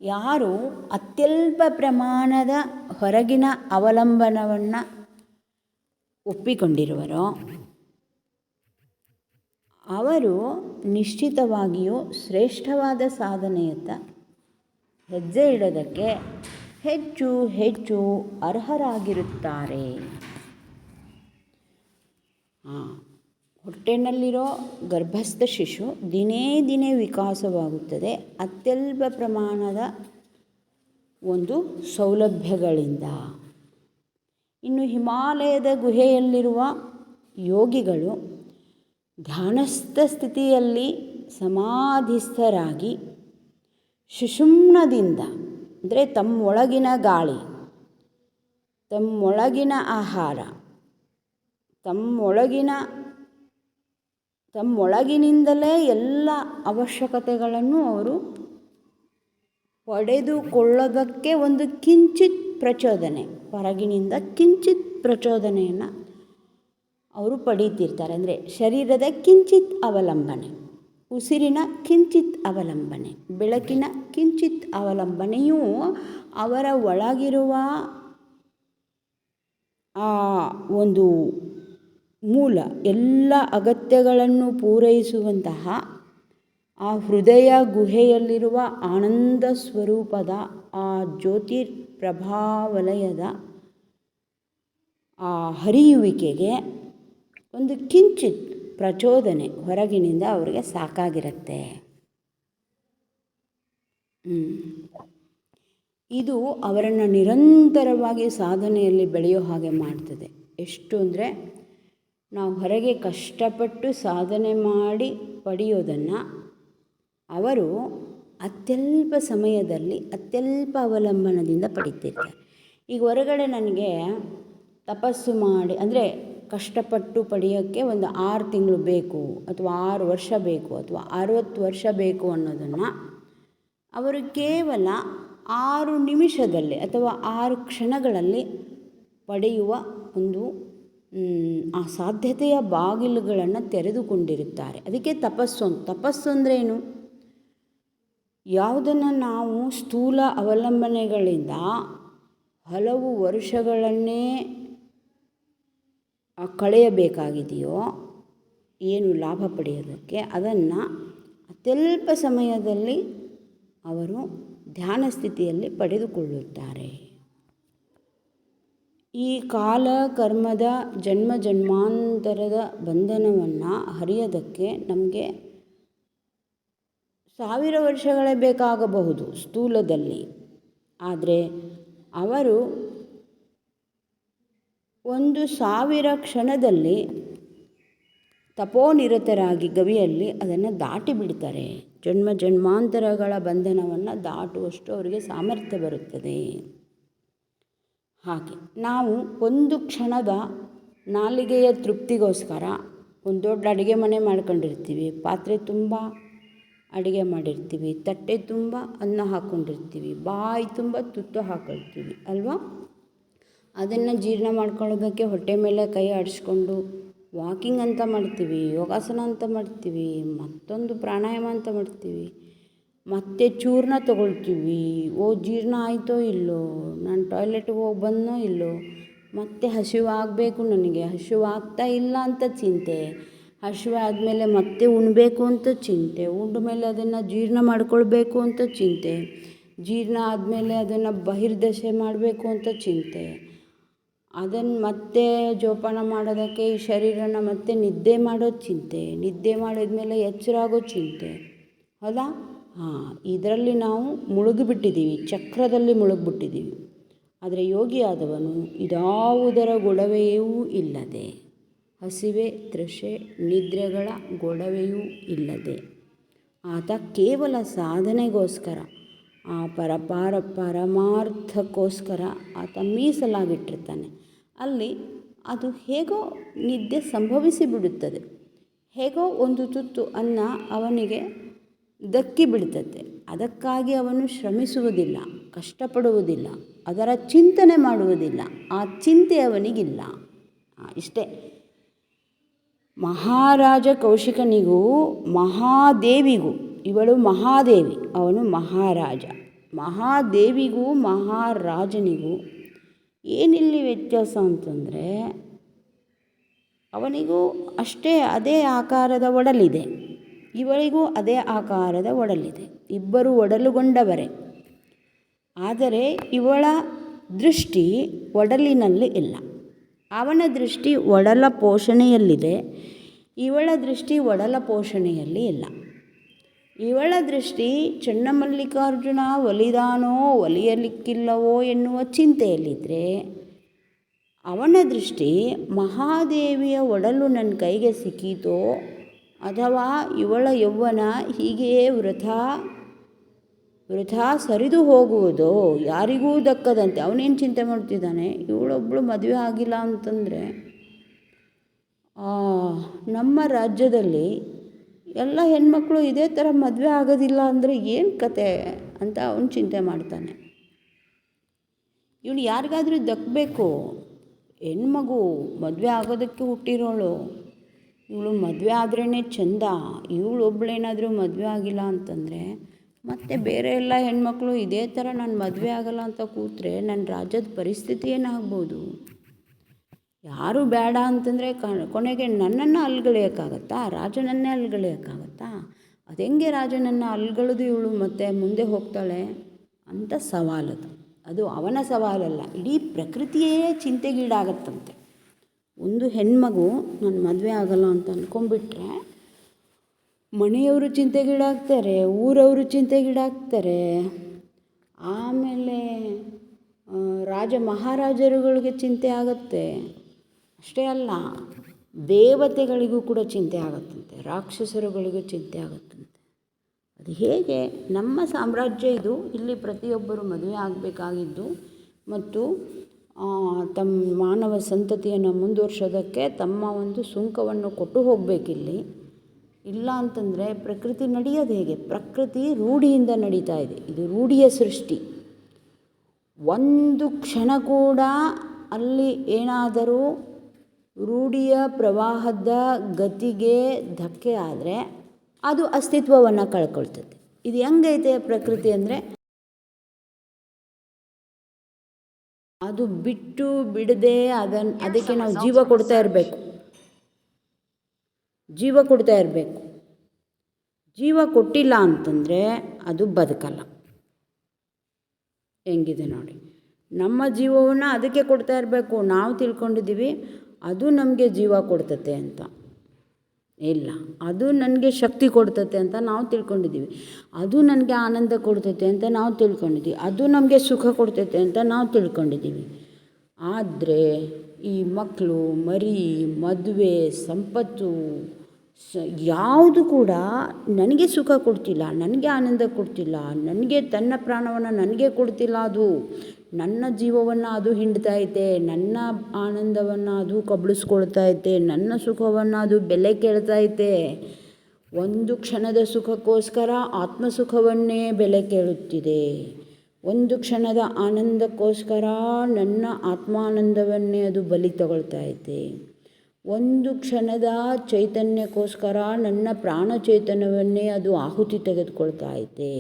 ಯಾರು ಅತ್ಯಲ್ಪ ಪ್ರಮಾಣದ ಹೊರಗಿನ ಅವಲಂಬನವನ್ನು ಒಪ್ಪಿಕೊಂಡಿರುವರೋ ಅವರು ನಿಶ್ಚಿತವಾಗಿಯೂ ಶ್ರೇಷ್ಠವಾದ ಸಾಧನೆಯತ್ತ ಹೆಜ್ಜೆ ಇಡೋದಕ್ಕೆ ಹೆಚ್ಚು ಹೆಚ್ಚು ಅರ್ಹರಾಗಿರುತ್ತಾರೆ. ಹೊಟ್ಟೆನಲ್ಲಿರೋ ಗರ್ಭಸ್ಥ ಶಿಶು ದಿನೇ ದಿನೇ ವಿಕಾಸವಾಗುತ್ತದೆ ಅತ್ಯಲ್ಪ ಪ್ರಮಾಣದ ಒಂದು ಸೌಲಭ್ಯಗಳಿಂದ. ಇನ್ನು ಹಿಮಾಲಯದ ಗುಹೆಯಲ್ಲಿರುವ ಯೋಗಿಗಳು ಧ್ಯಾನಸ್ಥ ಸ್ಥಿತಿಯಲ್ಲಿ ಸಮಾಧಿಸ್ಥರಾಗಿ ಸುಷುಮ್ನದಿಂದ, ಅಂದರೆ ತಮ್ಮೊಳಗಿನ ಗಾಳಿ, ತಮ್ಮೊಳಗಿನ ಆಹಾರ, ತಮ್ಮೊಳಗಿನಿಂದಲೇ ಎಲ್ಲ ಅವಶ್ಯಕತೆಗಳನ್ನು ಅವರು ಪಡೆದುಕೊಳ್ಳೋದಕ್ಕೆ ಒಂದು ಕಿಂಚಿತ್ ಪ್ರಚೋದನೆ, ಹೊರಗಿನಿಂದ ಕಿಂಚಿತ್ ಪ್ರಚೋದನೆಯನ್ನು ಅವರು ಪಡೀತಿರ್ತಾರೆ. ಅಂದರೆ ಶರೀರದ ಕಿಂಚಿತ್ ಅವಲಂಬನೆ, ಉಸಿರಿನ ಕಿಂಚಿತ್ ಅವಲಂಬನೆ, ಬೆಳಕಿನ ಕಿಂಚಿತ್ ಅವಲಂಬನೆಯೂ ಅವರ ಒಳಗಿರುವ ಆ ಒಂದು ಮೂಲ ಎಲ್ಲ ಅಗತ್ಯಗಳನ್ನು ಪೂರೈಸುವಂತಹ ಆ ಹೃದಯ ಗುಹೆಯಲ್ಲಿರುವ ಆನಂದ ಸ್ವರೂಪದ ಆ ಜ್ಯೋತಿರ್ಪ್ರಭಾವಲಯದ ಆ ಹರಿಯುವಿಕೆಗೆ ಒಂದು ಕಿಂಚಿತ್ ಪ್ರಚೋದನೆ ಹೊರಗಿನಿಂದ ಅವರಿಗೆ ಸಾಕಾಗಿರುತ್ತೆ. ಇದು ಅವರನ್ನು ನಿರಂತರವಾಗಿ ಸಾಧನೆಯಲ್ಲಿ ಬೆಳೆಯೋ ಹಾಗೆ ಮಾಡ್ತದೆ. ಎಷ್ಟು ಅಂದರೆ ನಾವು ಹೊರಗೆ ಕಷ್ಟಪಟ್ಟು ಸಾಧನೆ ಮಾಡಿ ಪಡೆಯೋದನ್ನು ಅವರು ಅತ್ಯಲ್ಪ ಸಮಯದಲ್ಲಿ ಅತ್ಯಲ್ಪ ಅವಲಂಬನದಿಂದ ಪಡಿತಿರ್ತಾರೆ. ಈಗ ಹೊರಗಡೆ ನನಗೆ ತಪಸ್ಸು ಮಾಡಿ, ಅಂದರೆ ಕಷ್ಟಪಟ್ಟು ಪಡೆಯೋಕ್ಕೆ ಒಂದು 6 ತಿಂಗಳು ಬೇಕು ಅಥವಾ 6 ವರ್ಷ ಬೇಕು ಅಥವಾ 60 ವರ್ಷ ಬೇಕು ಅನ್ನೋದನ್ನು ಅವರು ಕೇವಲ 6 ನಿಮಿಷದಲ್ಲಿ ಅಥವಾ 6 ಕ್ಷಣಗಳಲ್ಲಿ ಪಡೆಯುವ ಒಂದು ಆ ಸಾಧ್ಯತೆಯ ಬಾಗಿಲುಗಳನ್ನು ತೆರೆದುಕೊಂಡಿರುತ್ತಾರೆ. ಅದಕ್ಕೆ ತಪಸ್ಸು ಅಂದರೆ ಏನು? ಯಾವುದನ್ನು ನಾವು ಸ್ಥೂಲ ಅವಲಂಬನೆಗಳಿಂದ ಹಲವು ವರ್ಷಗಳನ್ನೇ ಕಳೆಯಬೇಕಾಗಿದೆಯೋ, ಏನು ಲಾಭ ಪಡೆಯೋದಕ್ಕೆ, ಅದನ್ನು ಅತ್ಯಲ್ಪ ಸಮಯದಲ್ಲಿ ಅವರು ಧ್ಯಾನ ಸ್ಥಿತಿಯಲ್ಲಿ ಪಡೆದುಕೊಳ್ಳುತ್ತಾರೆ. ಈ ಕಾಲ ಕರ್ಮದ ಜನ್ಮ ಜನ್ಮಾಂತರದ ಬಂಧನವನ್ನು ಹರಿಯೋದಕ್ಕೆ ನಮಗೆ 1000 ವರ್ಷಗಳೇ ಬೇಕಾಗಬಹುದು ಸ್ಥೂಲದಲ್ಲಿ. ಆದರೆ ಅವರು 1000 ಕ್ಷಣದಲ್ಲಿ ತಪೋನಿರತರಾಗಿ ಗವಿಯಲ್ಲಿ ಅದನ್ನು ದಾಟಿ ಬಿಡ್ತಾರೆ. ಜನ್ಮ ಜನ್ಮಾಂತರಗಳ ಬಂಧನವನ್ನು ದಾಟುವಷ್ಟು ಅವರಿಗೆ ಸಾಮರ್ಥ್ಯ ಬರುತ್ತದೆ. ಹಾಗೆ ನಾವು ಒಂದು ಕ್ಷಣದ ನಾಲಿಗೆಯ ತೃಪ್ತಿಗೋಸ್ಕರ ಒಂದು ದೊಡ್ಡ ಅಡುಗೆ ಮನೆ ಮಾಡ್ಕೊಂಡಿರ್ತೀವಿ, ಪಾತ್ರೆ ತುಂಬ ಅಡುಗೆ ಮಾಡಿರ್ತೀವಿ, ತಟ್ಟೆ ತುಂಬ ಅನ್ನ ಹಾಕ್ಕೊಂಡಿರ್ತೀವಿ, ಬಾಯಿ ತುಂಬ ತುತ್ತು ಹಾಕೊಳ್ತೀವಿ ಅಲ್ವಾ? ಅದನ್ನು ಜೀರ್ಣ ಮಾಡ್ಕೊಳ್ಳೋದಕ್ಕೆ ಹೊಟ್ಟೆ ಮೇಲೆ ಕೈ ಆಡಿಸ್ಕೊಂಡು ವಾಕಿಂಗ್ ಅಂತ ಮಾಡ್ತೀವಿ, ಯೋಗಾಸನ ಅಂತ ಮಾಡ್ತೀವಿ, ಮತ್ತೊಂದು ಪ್ರಾಣಾಯಾಮ ಅಂತ ಮಾಡ್ತೀವಿ, ಮತ್ತೆ ಚೂರ್ಣ ತಗೊಳ್ತೀವಿ. ಜೀರ್ಣ ಆಯಿತೋ ಇಲ್ಲೋ, ನಾನು ಟಾಯ್ಲೆಟ್ಗೆ ಹೋಗಿ ಬಂದನೋ ಇಲ್ಲೋ, ಮತ್ತೆ ಹಸಿವಾಗಬೇಕು, ನನಗೆ ಹಸಿವಾಗ್ತಾ ಇಲ್ಲ ಅಂತ ಚಿಂತೆ, ಹಸಿವೆ ಆದಮೇಲೆ ಮತ್ತೆ ಉಣ್ಣಬೇಕು ಅಂತ ಚಿಂತೆ, ಉಂಡ ಮೇಲೆ ಅದನ್ನು ಜೀರ್ಣ ಮಾಡ್ಕೊಳ್ಬೇಕು ಅಂತ ಚಿಂತೆ, ಜೀರ್ಣ ಆದಮೇಲೆ ಅದನ್ನು ಬಹಿರ್ದಶೆ ಮಾಡಬೇಕು ಅಂತ ಚಿಂತೆ, ಅದನ್ನು ಮತ್ತೆ ಜೋಪಾನ ಮಾಡೋದಕ್ಕೆ ಈ ಶರೀರನ ಮತ್ತೆ ನಿದ್ದೆ ಮಾಡೋದು ಚಿಂತೆ, ನಿದ್ದೆ ಮಾಡಿದ್ಮೇಲೆ ಎಚ್ಚರ ಆಗೋ ಚಿಂತೆ, ಹೌದಾ? ಇದರಲ್ಲಿ ನಾವು ಮುಳುಗಿಬಿಟ್ಟಿದ್ದೀವಿ, ಚಕ್ರದಲ್ಲಿ ಮುಳುಗಿಬಿಟ್ಟಿದ್ದೀವಿ. ಆದರೆ ಯೋಗಿಯಾದವನು ಇದಾವುದರ ಗೊಡವೆಯೂ ಇಲ್ಲದೆ, ಹಸಿವೆ ತೃಷೆ ನಿದ್ರೆಗಳ ಗೊಡವೆಯೂ ಇಲ್ಲದೆ, ಆತ ಕೇವಲ ಸಾಧನೆಗೋಸ್ಕರ ಆ ಪರಮಾರ್ಥಕ್ಕೋಸ್ಕರ ಆತ ಮೀಸಲಾಗಿಟ್ಟಿರ್ತಾನೆ. ಅಲ್ಲಿ ಅದು ಹೇಗೋ ನಿದ್ದೆ ಸಂಭವಿಸಿ ಬಿಡುತ್ತದೆ, ಹೇಗೋ ಒಂದು ತುತ್ತು ಅನ್ನ ಅವನಿಗೆ ದಕ್ಕಿ ಬಿಡ್ತದೆ. ಅದಕ್ಕಾಗಿ ಅವನು ಶ್ರಮಿಸುವುದಿಲ್ಲ, ಕಷ್ಟಪಡುವುದಿಲ್ಲ, ಅದರ ಚಿಂತನೆ ಮಾಡುವುದಿಲ್ಲ. ಆ ಚಿಂತೆ ಅವನಿಗಿಲ್ಲ. ಇಷ್ಟೇ. ಮಹಾರಾಜ ಕೌಶಿಕನಿಗೂ ಮಹಾದೇವಿಗೂ, ಇವಳು ಮಹಾದೇವಿ, ಅವನು ಮಹಾರಾಜ. ಮಹಾದೇವಿಗೂ ಮಹಾರಾಜನಿಗೂ ಏನಿಲ್ಲಿ ವ್ಯತ್ಯಾಸ ಅಂತಂದರೆ, ಅವನಿಗೂ ಅಷ್ಟೇ ಅದೇ ಆಕಾರದ ಒಡಲಿದೆ, ಇವಳಿಗೂ ಅದೇ ಆಕಾರದ ಒಡಲಿದೆ. ಇಬ್ಬರು ಒಡಲುಗೊಂಡವರೇ. ಆದರೆ ಇವಳ ದೃಷ್ಟಿ ಒಡಲಿನಲ್ಲಿ ಇಲ್ಲ. ಅವನ ದೃಷ್ಟಿ ಒಡಲ ಪೋಷಣೆಯಲ್ಲಿದೆ, ಇವಳ ದೃಷ್ಟಿ ಒಡಲ ಪೋಷಣೆಯಲ್ಲಿ ಇಲ್ಲ. ಇವಳ ದೃಷ್ಟಿ ಚನ್ನಮಲ್ಲಿಕಾರ್ಜುನ ಒಲಿದಾನೋ ಒಲಿಯಲಿಕ್ಕಿಲ್ಲವೋ ಎನ್ನುವ ಚಿಂತೆಯಲ್ಲಿದ್ದರೆ, ಅವನ ದೃಷ್ಟಿ ಮಹಾದೇವಿಯ ಒಡಲು ನನ್ನ ಕೈಗೆ ಸಿಕ್ಕೀತೋ ಅಥವಾ ಇವಳ ಯೌವನ ಹೀಗೆಯೇ ವೃಥಾ ಸರಿದು ಹೋಗುವುದೋ, ಯಾರಿಗೂ ದಕ್ಕದಂತೆ. ಅವನೇನು ಚಿಂತೆ ಮಾಡ್ತಿದ್ದಾನೆ, ಇವಳೊಬ್ಬಳು ಮದುವೆ ಆಗಿಲ್ಲ ಅಂತಂದರೆ ನಮ್ಮ ರಾಜ್ಯದಲ್ಲಿ ಎಲ್ಲ ಹೆಣ್ಮಕ್ಳು ಇದೇ ಥರ ಮದುವೆ ಆಗೋದಿಲ್ಲ ಅಂದರೆ ಏನು ಕತೆ ಅಂತ ಅವನು ಚಿಂತೆ ಮಾಡ್ತಾನೆ. ಇವಳು ಯಾರಿಗಾದರೂ ದಕ್ಕಬೇಕು, ಹೆಣ್ಮಗು ಮದುವೆ ಆಗೋದಕ್ಕೆ ಹುಟ್ಟಿರೋಳು, ಇವಳು ಮದುವೆ ಆದ್ರೇ ಚೆಂದ. ಇವಳೊಬ್ಳೇನಾದರೂ ಮದುವೆ ಆಗಿಲ್ಲ ಅಂತಂದರೆ ಮತ್ತು ಬೇರೆ ಎಲ್ಲ ಹೆಣ್ಮಕ್ಳು ಇದೇ ಥರ ನಾನು ಮದುವೆ ಆಗಲ್ಲ ಅಂತ ಕೂತ್ರೆ ನನ್ನ ರಾಜ್ಯದ ಪರಿಸ್ಥಿತಿ ಏನಾಗ್ಬೋದು? ಯಾರು ಬೇಡ ಅಂತಂದರೆ ಕೊನೆಗೆ ನನ್ನನ್ನು ಅಲ್ಗಳೆಯೋಕ್ಕಾಗತ್ತಾ? ರಾಜನನ್ನೇ ಅಲ್ಗಳೆಯೋಕ್ಕಾಗತ್ತಾ? ಅದೆಂಗೆ ರಾಜನನ್ನು ಅಲ್ಗಳೆದು ಇವಳು ಮತ್ತೆ ಮುಂದೆ ಹೋಗ್ತಾಳೆ ಅಂತ ಸವಾಲದು. ಅದು ಅವನ ಸವಾಲಲ್ಲ, ಇಡೀ ಪ್ರಕೃತಿಯೇ ಚಿಂತೆಗೀಡಾಗತ್ತಂತೆ. ಒಂದು ಹೆಣ್ಮಗು ನಾನು ಮದುವೆ ಆಗಲ್ಲ ಅಂತ ಅಂದ್ಕೊಂಡ್ಬಿಟ್ರೆ ಮನೆಯವರು ಚಿಂತೆಗೀಡಾಗ್ತಾರೆ, ಊರವರು ಚಿಂತೆಗೀಡಾಗ್ತಾರೆ. ಆಮೇಲೆ ಮಹಾರಾಜರುಗಳಿಗೆ ಚಿಂತೆ ಆಗುತ್ತೆ. ಅಷ್ಟೇ ಅಲ್ಲ, ದೇವತೆಗಳಿಗೂ ಕೂಡ ಚಿಂತೆ ಆಗುತ್ತಂತೆ, ರಾಕ್ಷಸರುಗಳಿಗೂ ಚಿಂತೆ ಆಗುತ್ತಂತೆ. ಅದು ಹೇಗೆ? ನಮ್ಮ ಸಾಮ್ರಾಜ್ಯ ಇದು, ಇಲ್ಲಿ ಪ್ರತಿಯೊಬ್ಬರು ಮದುವೆ ಆಗಬೇಕಾಗಿದ್ದು ಮತ್ತು ತಮ್ಮ ಮಾನವ ಸಂತತಿಯನ್ನು ಮುಂದುವರ್ಸೋದಕ್ಕೆ ತಮ್ಮ ಒಂದು ಸುಂಕವನ್ನು ಕೊಟ್ಟು ಹೋಗಬೇಕಿಲ್ಲಿ. ಇಲ್ಲ ಅಂತಂದರೆ ಪ್ರಕೃತಿ ನಡೆಯೋದು ಹೇಗೆ? ಪ್ರಕೃತಿ ರೂಢಿಯಿಂದ ನಡೀತಾ ಇದೆ. ಇದು ರೂಢಿಯ ಸೃಷ್ಟಿ. ಒಂದು ಕ್ಷಣ ಕೂಡ ಅಲ್ಲಿ ಏನಾದರೂ ರೂಢಿಯ ಪ್ರವಾಹದ ಗತಿಗೆ ಧಕ್ಕೆ ಆದರೆ ಅದು ಅಸ್ತಿತ್ವವನ್ನು ಕಳ್ಕೊಳ್ತದೆ. ಇದು ಹೆಂಗೈತೆ ಪ್ರಕೃತಿ ಅಂದರೆ, ಅದು ಬಿಟ್ಟು ಬಿಡದೆ ಅದಕ್ಕೆ ನಾವು ಜೀವ ಕೊಡ್ತಾ ಇರಬೇಕು. ಜೀವ ಕೊಟ್ಟಿಲ್ಲ ಅಂತಂದರೆ ಅದು ಬದುಕಲ್ಲ. ಹೆಂಗಿದೆ ನೋಡಿ, ನಮ್ಮ ಜೀವವನ್ನು ಅದಕ್ಕೆ ಕೊಡ್ತಾ ಇರಬೇಕು. ನಾವು ತಿಳ್ಕೊಂಡಿದ್ದೀವಿ ಅದು ನಮಗೆ ಜೀವ ಕೊಡ್ತತೆ ಅಂತ. ಇಲ್ಲ, ಅದು ನನಗೆ ಶಕ್ತಿ ಕೊಡ್ತತೆ ಅಂತ ನಾವು ತಿಳ್ಕೊಂಡಿದ್ದೀವಿ. ಅದು ನನಗೆ ಆನಂದ ಕೊಡ್ತತೆ ಅಂತ ನಾವು ತಿಳ್ಕೊಂಡಿದ್ದೀವಿ. ಅದು ನಮಗೆ ಸುಖ ಕೊಡ್ತತೆ ಅಂತ ನಾವು ತಿಳ್ಕೊಂಡಿದ್ದೀವಿ. ಆದರೆ ಈ ಮಕ್ಕಳು, ಮರಿ, ಮದುವೆ, ಸಂಪತ್ತು ಯಾವುದು ಕೂಡ ನನಗೆ ಸುಖ ಕೊಡ್ತಿಲ್ಲ, ನನಗೆ ಆನಂದ ಕೊಡ್ತಿಲ್ಲ, ನನಗೆ ತನ್ನ ಪ್ರಾಣವನ್ನು ನನಗೆ ಕೊಡ್ತಿಲ್ಲ. ಅದು ನನ್ನ ಜೀವವನ್ನು ಅದು ಹಿಂಡ್ತಾ ಐತೆ, ನನ್ನ ಆನಂದವನ್ನು ಅದು ಕಬಳಿಸ್ಕೊಳ್ತಾ ಐತೆ, ನನ್ನ ಸುಖವನ್ನು ಅದು ಬೆಲೆ ಕೇಳ್ತಾ ಐತೆ. ಒಂದು ಕ್ಷಣದ ಸುಖಕ್ಕೋಸ್ಕರ ಆತ್ಮಸುಖವನ್ನೇ ಬೆಲೆ ಕೇಳುತ್ತಿದೆ. ಒಂದು ಕ್ಷಣದ ಆನಂದಕ್ಕೋಸ್ಕರ ನನ್ನ ಆತ್ಮಾನಂದವನ್ನೇ ಅದು ಬಲಿ ತಗೊಳ್ತಾ ಐತೆ. ಒಂದು ಕ್ಷಣದ ಚೈತನ್ಯಕ್ಕೋಸ್ಕರ ನನ್ನ ಪ್ರಾಣ ಚೈತನ್ಯವನ್ನೇ ಅದು ಆಹುತಿ ತೆಗೆದುಕೊಳ್ತಾ ಐತೆ.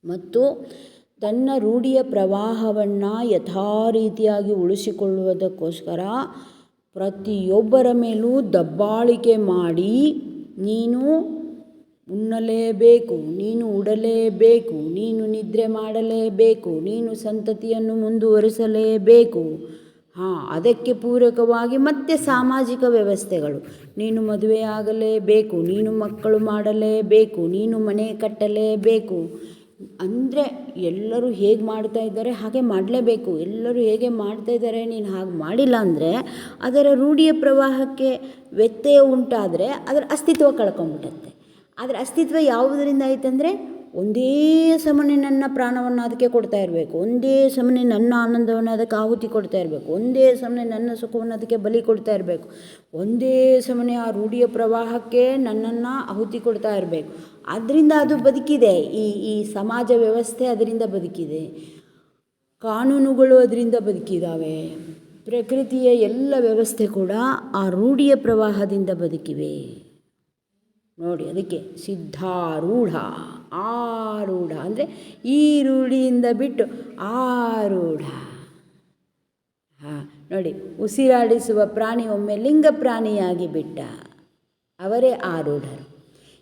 ಮತ್ತು ತನ್ನ ರೂಢಿಯ ಪ್ರವಾಹವನ್ನು ಯಥಾರೀತಿಯಾಗಿ ಉಳಿಸಿಕೊಳ್ಳುವುದಕ್ಕೋಸ್ಕರ ಪ್ರತಿಯೊಬ್ಬರ ಮೇಲೂ ದಬ್ಬಾಳಿಕೆ ಮಾಡಿ, ನೀನು ಉಣ್ಣಲೇಬೇಕು, ನೀನು ಉಡಲೇಬೇಕು, ನೀನು ನಿದ್ರೆ ಮಾಡಲೇಬೇಕು, ನೀನು ಸಂತತಿಯನ್ನು ಮುಂದುವರಿಸಲೇಬೇಕು. ಅದಕ್ಕೆ ಪೂರಕವಾಗಿ ಮತ್ತೆ ಸಾಮಾಜಿಕ ವ್ಯವಸ್ಥೆಗಳು, ನೀನು ಮದುವೆಯಾಗಲೇಬೇಕು, ನೀನು ಮಕ್ಕಳು ಮಾಡಲೇಬೇಕು, ನೀನು ಮನೆ ಕಟ್ಟಲೇಬೇಕು. ಅಂದರೆ ಎಲ್ಲರೂ ಹೇಗೆ ಮಾಡ್ತಾ ಇದ್ದಾರೆ ಹಾಗೆ ಮಾಡಲೇಬೇಕು. ಎಲ್ಲರೂ ಹೇಗೆ ಮಾಡ್ತಾ ಇದ್ದಾರೆ, ನೀನು ಹಾಗೆ ಮಾಡಿಲ್ಲ ಅಂದರೆ ಅದರ ರೂಢಿಯ ಪ್ರವಾಹಕ್ಕೆ ವ್ಯತ್ಯಯ ಉಂಟಾದರೆ ಅದರ ಅಸ್ತಿತ್ವ ಕಳ್ಕೊಂಡ್ಬಿಟ್ಟತ್ತೆ. ಅದರ ಅಸ್ತಿತ್ವ ಯಾವುದರಿಂದ ಆಯ್ತಂದರೆ ಒಂದೇ ಸಮನೆ ನನ್ನ ಪ್ರಾಣವನ್ನು ಅದಕ್ಕೆ ಕೊಡ್ತಾ ಇರಬೇಕು, ಒಂದೇ ಸಮನೆ ನನ್ನ ಆನಂದವನ್ನು ಅದಕ್ಕೆ ಆಹುತಿ ಕೊಡ್ತಾ ಇರಬೇಕು, ಒಂದೇ ಸಮನೆ ನನ್ನ ಸುಖವನ್ನು ಅದಕ್ಕೆ ಬಲಿ ಕೊಡ್ತಾ ಇರಬೇಕು, ಒಂದೇ ಸಮನೆ ಆ ರೂಢಿಯ ಪ್ರವಾಹಕ್ಕೆ ನನ್ನನ್ನು ಆಹುತಿ ಕೊಡ್ತಾ ಇರಬೇಕು. ಅದರಿಂದ ಅದು ಬದುಕಿದೆ. ಈ ಸಮಾಜ ವ್ಯವಸ್ಥೆ ಅದರಿಂದ ಬದುಕಿದೆ, ಕಾನೂನುಗಳು ಅದರಿಂದ ಬದುಕಿದ್ದಾವೆ, ಪ್ರಕೃತಿಯ ಎಲ್ಲ ವ್ಯವಸ್ಥೆ ಕೂಡ ಆ ರೂಢಿಯ ಪ್ರವಾಹದಿಂದ ಬದುಕಿವೆ ನೋಡಿ. ಅದಕ್ಕೆ ಸಿದ್ಧಾರೂಢ, ಆರೂಢ ಅಂದರೆ ಈ ರೂಢಿಯಿಂದ ಬಿಟ್ಟು ಆರೂಢ. ನೋಡಿ, ಉಸಿರಾಡಿಸುವ ಪ್ರಾಣಿ ಒಮ್ಮೆ ಲಿಂಗ ಪ್ರಾಣಿಯಾಗಿ ಬಿಟ್ಟ, ಅವರೇ ಆರೂಢರು.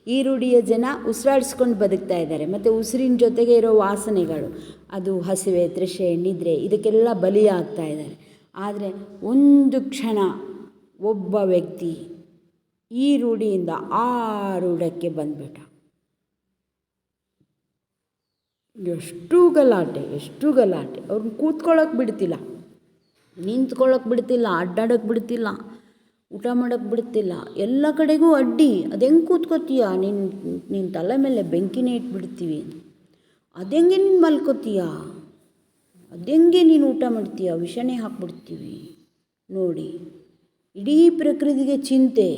ಈ ರೂಢಿಯ ಜನ ಉಸಿರಾಡಿಸ್ಕೊಂಡು ಬದುಕ್ತಾ ಇದ್ದಾರೆ. ಮತ್ತು ಉಸಿರಿನ ಜೊತೆಗೆ ಇರೋ ವಾಸನೆಗಳು, ಅದು ಹಸಿವೆ, ತೃಷೆ, ನಿದ್ರೆ, ಇದಕ್ಕೆಲ್ಲ ಬಲಿಯಾಗ್ತಾ ಇದ್ದಾರೆ. ಆದರೆ ಒಂದು ಕ್ಷಣ ಒಬ್ಬ ವ್ಯಕ್ತಿ ಈ ರೂಢಿಯಿಂದ ಆ ರೂಢಕ್ಕೆ ಬಂದ್ಬಿಟ್ಟ. ಎಷ್ಟು ಗಲಾಟೆ, ಎಷ್ಟು ಗಲಾಟೆ. ಅವ್ರನ್ನ ಕೂತ್ಕೊಳ್ಳೋಕೆ ಬಿಡ್ತಿಲ್ಲ, ನಿಂತ್ಕೊಳ್ಳೋಕೆ ಬಿಡ್ತಿಲ್ಲ, ಅಡ್ಡಾಡೋಕ್ಕೆ ಬಿಡ್ತಿಲ್ಲ, ಊಟ ಮಾಡೋಕ್ಕೆ ಬಿಡ್ತಿಲ್ಲ, ಎಲ್ಲ ಕಡೆಗೂ ಅಡ್ಡಿ. ಅದೆಂಗೆ ಕೂತ್ಕೋತೀಯ ನಿನ್ನ ತಲೆ ಮೇಲೆ ಬೆಂಕಿನೇ ಇಟ್ಬಿಡ್ತೀವಿ, ಅದೆಂಗೆ ನೀನು ಮಲ್ಕೋತೀಯ, ಅದೆಂಗೆ ನೀನು ಊಟ ಮಾಡ್ತೀಯ, ವಿಷನೇ ಹಾಕ್ಬಿಡ್ತೀವಿ ನೋಡಿ. ಇಡೀ ಪ್ರಕೃತಿಗೆ ಚಿಂತೆ.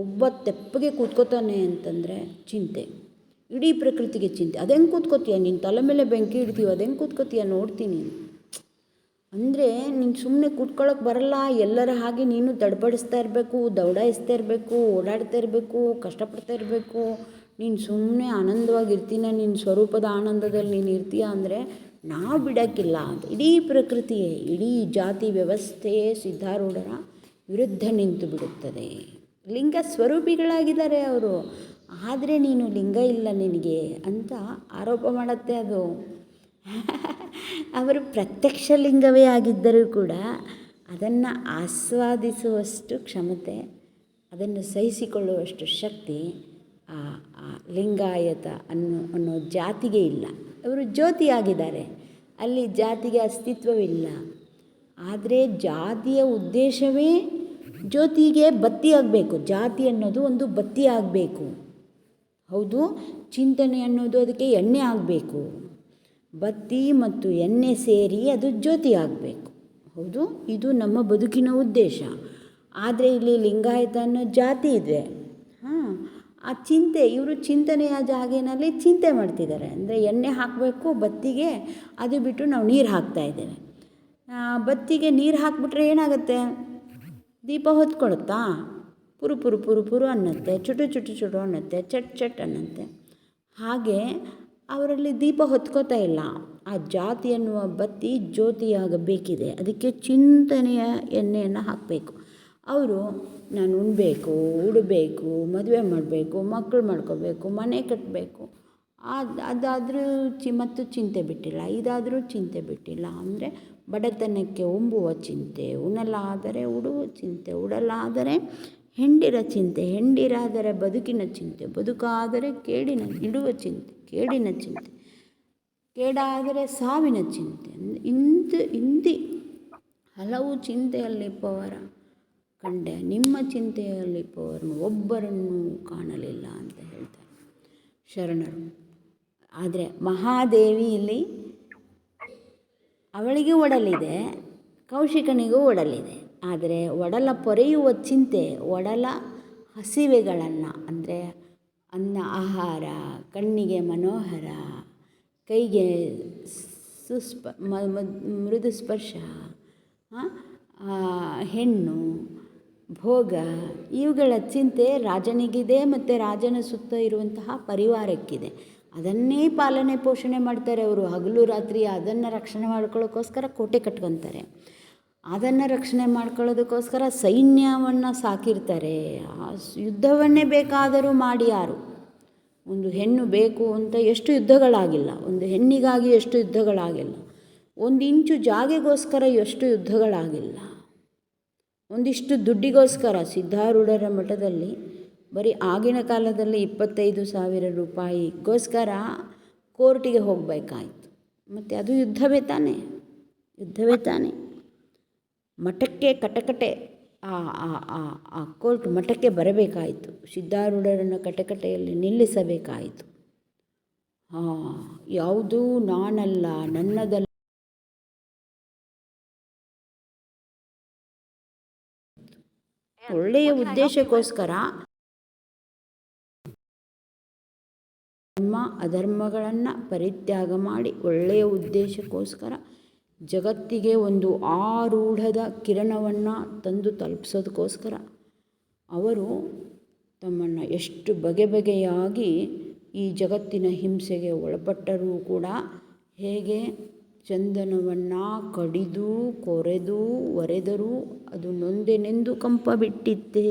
ಒಬ್ಬ ತೆಪ್ಪಗೆ ಕೂತ್ಕೋತಾನೆ ಅಂತಂದರೆ ಚಿಂತೆ, ಇಡೀ ಪ್ರಕೃತಿಗೆ ಚಿಂತೆ. ಅದೆಂಗೆ ಕೂತ್ಕೋತೀಯ, ನಿನ್ನ ತಲೆ ಮೇಲೆ ಬೆಂಕಿ ಇಡ್ತೀವಿ, ಅದೆಂಗೆ ಕೂತ್ಕೋತೀಯ ನೋಡ್ತೀನಿ ಅಂದರೆ ನೀನು ಸುಮ್ಮನೆ ಕೂತ್ಕೊಳ್ಳೋಕೆ ಬರಲ್ಲ. ಎಲ್ಲರ ಹಾಗೆ ನೀನು ತಡ್ಪಡಿಸ್ತಾ ಇರಬೇಕು, ದೌಡಾಯಿಸ್ತಾ ಇರಬೇಕು, ಓಡಾಡ್ತಾ ಇರಬೇಕು, ಕಷ್ಟಪಡ್ತಾ ಇರಬೇಕು. ನೀನು ಸುಮ್ಮನೆ ಆನಂದವಾಗಿರ್ತೀನ, ನಿನ್ನ ಸ್ವರೂಪದ ಆನಂದದಲ್ಲಿ ನೀನು ಇರ್ತೀಯ ಅಂದರೆ ನಾವು ಬಿಡೋಕ್ಕಿಲ್ಲ ಅಂತ. ಇಡೀ ಪ್ರಕೃತಿಯೇ, ಇಡೀ ಜಾತಿ ವ್ಯವಸ್ಥೆಯೇ ಸಿದ್ಧಾರೂಢರ ವಿರುದ್ಧ ನಿಂತು ಬಿಡುತ್ತದೆ. ಲಿಂಗ ಸ್ವರೂಪಿಗಳಾಗಿದ್ದಾರೆ ಅವರು, ಆದರೆ ನೀನು ಲಿಂಗ ಇಲ್ಲ ನಿನಗೆ ಅಂತ ಆರೋಪ ಮಾಡುತ್ತೆ ಅದು. ಅವರು ಪ್ರತ್ಯಕ್ಷ ಲಿಂಗವೇ ಆಗಿದ್ದರೂ ಕೂಡ ಅದನ್ನು ಆಸ್ವಾದಿಸುವಷ್ಟು ಕ್ಷಮತೆ, ಅದನ್ನು ಸಹಿಸಿಕೊಳ್ಳುವಷ್ಟು ಶಕ್ತಿ ಆ ಲಿಂಗಾಯತ ಅನ್ನೋ ಜಾತಿಗೆ ಇಲ್ಲ. ಅವರು ಜ್ಯೋತಿಯಾಗಿದ್ದಾರೆ, ಅಲ್ಲಿ ಜಾತಿಗೆ ಅಸ್ತಿತ್ವವಿಲ್ಲ. ಆದರೆ ಜಾತಿಯ ಉದ್ದೇಶವೇ ಜ್ಯೋತಿಗೆ ಬತ್ತಿ ಆಗಬೇಕು. ಜಾತಿ ಅನ್ನೋದು ಒಂದು ಬತ್ತಿ ಆಗಬೇಕು. ಹೌದು, ಚಿಂತನೆ ಅನ್ನೋದು ಅದಕ್ಕೆ ಎಣ್ಣೆ ಆಗಬೇಕು. ಬತ್ತಿ ಮತ್ತು ಎಣ್ಣೆ ಸೇರಿ ಅದು ಜ್ಯೋತಿ ಆಗಬೇಕು. ಹೌದು, ಇದು ನಮ್ಮ ಬದುಕಿನ ಉದ್ದೇಶ. ಆದರೆ ಇಲ್ಲಿ ಲಿಂಗಾಯತ ಅನ್ನೋ ಜಾತಿ ಇದೆ. ಆ ಚಿಂತೆ, ಇವರು ಚಿಂತನೆಯ ಜಾಗೇನಲ್ಲಿ ಚಿಂತೆ ಮಾಡ್ತಿದ್ದಾರೆ. ಅಂದರೆ ಎಣ್ಣೆ ಹಾಕಬೇಕು ಬತ್ತಿಗೆ, ಅದು ಬಿಟ್ಟು ನಾವು ನೀರು ಹಾಕ್ತಾಯಿದ್ದೇವೆ. ಬತ್ತಿಗೆ ನೀರು ಹಾಕಿಬಿಟ್ರೆ ಏನಾಗುತ್ತೆ, ದೀಪ ಹೊತ್ಕೊಳುತ್ತಾ, ಪುರು ಪುರು ಪುರು ಪುರು ಅನ್ನತ್ತೆ, ಚುಟು ಚುಟು ಚುಟು ಅನ್ನತ್ತೆ, ಚಟ್ ಚಟ್ ಅನ್ನತ್ತೆ. ಹಾಗೆ ಅವರಲ್ಲಿ ದೀಪ ಹೊತ್ಕೋತಾ ಇಲ್ಲ. ಆ ಜಾತಿ ಅನ್ನುವ ಬತ್ತಿ ಜ್ಯೋತಿಯಾಗಬೇಕಿದೆ. ಅದಕ್ಕೆ ಚಿಂತನೆಯ ಎಣ್ಣೆಯನ್ನು ಹಾಕಬೇಕು. ಅವರು ನಾನು ಉಣ್ಬೇಕು, ಉಡಬೇಕು, ಮದುವೆ ಮಾಡಬೇಕು, ಮಕ್ಕಳು ಮಾಡ್ಕೋಬೇಕು, ಮನೆ ಕಟ್ಟಬೇಕು, ಅದಾದರೂ ಮತ್ತು ಚಿಂತೆ ಬಿಟ್ಟಿಲ್ಲ, ಇದಾದರೂ ಚಿಂತೆ ಬಿಟ್ಟಿಲ್ಲ. ಅಂದರೆ ಬಡತನಕ್ಕೆ ಒಂಬುವ ಚಿಂತೆ, ಉಣಲಾದರೆ ಉಡುವ ಚಿಂತೆ, ಉಡಲಾದರೆ ಹೆಂಡಿರ ಚಿಂತೆ, ಹೆಂಡಿರಾದರೆ ಬದುಕಿನ ಚಿಂತೆ, ಬದುಕಾದರೆ ಇಡುವ ಚಿಂತೆ, ಕೇಡಿನ ಚಿಂತೆ, ಕೇಡಾದರೆ ಸಾವಿನ ಚಿಂತೆ. ಇಂದಿ ಹಲವು ಚಿಂತೆಯಲ್ಲಿಪ್ಪವರ ಕಂಡೆ, ನಿಮ್ಮ ಚಿಂತೆಯಲ್ಲಿಪ್ಪವರನ್ನು ಒಬ್ಬರನ್ನು ಕಾಣಲಿಲ್ಲ ಅಂತ ಹೇಳ್ತಾರೆ ಶರಣರು. ಆದರೆ ಮಹಾದೇವಿ ಇಲ್ಲಿ ಅವಳಿಗೆ ಒಡಲಿದೆ, ಕೌಶಿಕನಿಗೂ ಒಡಲಿದೆ. ಆದರೆ ಒಡಲ ಪೊರೆಯುವ ಚಿಂತೆ, ಒಡಲ ಹಸಿವೆಗಳನ್ನು ಅಂದರೆ ಅನ್ನ, ಆಹಾರ, ಕಣ್ಣಿಗೆ ಮನೋಹರ, ಕೈಗೆ ಮೃದು ಸ್ಪರ್ಶ, ಹೆಣ್ಣು, ಭೋಗ, ಇವುಗಳ ಚಿಂತೆ ರಾಜನಿಗಿದೆ ಮತ್ತು ರಾಜನ ಸುತ್ತ ಇರುವಂತಹ ಪರಿವಾರಕ್ಕಿದೆ. ಅದನ್ನೇ ಪಾಲನೆ ಪೋಷಣೆ ಮಾಡ್ತಾರೆ ಅವರು ಹಗಲು ರಾತ್ರಿ. ಅದನ್ನು ರಕ್ಷಣೆ ಮಾಡ್ಕೊಳ್ಳೋಕ್ಕೋಸ್ಕರ ಕೋಟೆ ಕಟ್ಕೊತಾರೆ, ಅದನ್ನು ರಕ್ಷಣೆ ಮಾಡ್ಕೊಳ್ಳೋದಕ್ಕೋಸ್ಕರ ಸೈನ್ಯವನ್ನು ಸಾಕಿರ್ತಾರೆ. ಯುದ್ಧವನ್ನೇ ಬೇಕಾದರೂ ಮಾಡಿ ಯಾರು, ಒಂದು ಹೆಣ್ಣು ಬೇಕು ಅಂತ ಎಷ್ಟು ಯುದ್ಧಗಳಾಗಿಲ್ಲ, ಒಂದು ಹೆಣ್ಣಿಗಾಗಿ ಎಷ್ಟು ಯುದ್ಧಗಳಾಗಿಲ್ಲ, ಒಂದು ಇಂಚು ಜಾಗೆಗೋಸ್ಕರ ಎಷ್ಟು ಯುದ್ಧಗಳಾಗಿಲ್ಲ, ಒಂದಿಷ್ಟು ದುಡ್ಡಿಗೋಸ್ಕರ. ಸಿದ್ಧಾರೂಢರ ಮಠದಲ್ಲಿ ಬರೀ ಆಗಿನ ಕಾಲದಲ್ಲಿ 25,000 ರೂಪಾಯಿಗೋಸ್ಕರ ಕೋರ್ಟಿಗೆ ಹೋಗಬೇಕಾಯ್ತು. ಮತ್ತು ಅದು ಯುದ್ಧವೇ ತಾನೆ, ಯುದ್ಧವೇ ತಾನೆ. ಮಠಕ್ಕೆ ಕಟಕಟೆ, ಆ ಕೋರ್ಟ್ ಮಠಕ್ಕೆ ಬರಬೇಕಾಯಿತು, ಸಿದ್ಧಾರೂಢರನ್ನು ಕಟಕಟೆಯಲ್ಲಿ ನಿಲ್ಲಿಸಬೇಕಾಯಿತು. ಯಾವುದೂ ನಾನಲ್ಲ, ನನ್ನದಲ್ಲ, ಒಳ್ಳೆಯ ಉದ್ದೇಶಕ್ಕೋಸ್ಕರ ಧರ್ಮ ಅಧರ್ಮಗಳನ್ನು ಪರಿತ್ಯಾಗ ಮಾಡಿ ಒಳ್ಳೆಯ ಉದ್ದೇಶಕ್ಕೋಸ್ಕರ ಜಗತ್ತಿಗೆ ಒಂದು ಆರೂಢದ ಕಿರಣವನ್ನು ತಂದು ತಲುಪಿಸೋದಕ್ಕೋಸ್ಕರ ಅವರು ತಮ್ಮನ್ನು ಎಷ್ಟು ಬಗೆಯಾಗಿ ಈ ಜಗತ್ತಿನ ಹಿಂಸೆಗೆ ಒಳಪಟ್ಟರೂ ಕೂಡ ಹೇಗೆ ಚಂದನವನ್ನು ಕಡಿದು ಕೊರೆದು ಒರೆದರೂ ಅದು ನೊಂದೆನೆಂದು ಕಂಪ ಬಿಟ್ಟಿತ್ತೆ.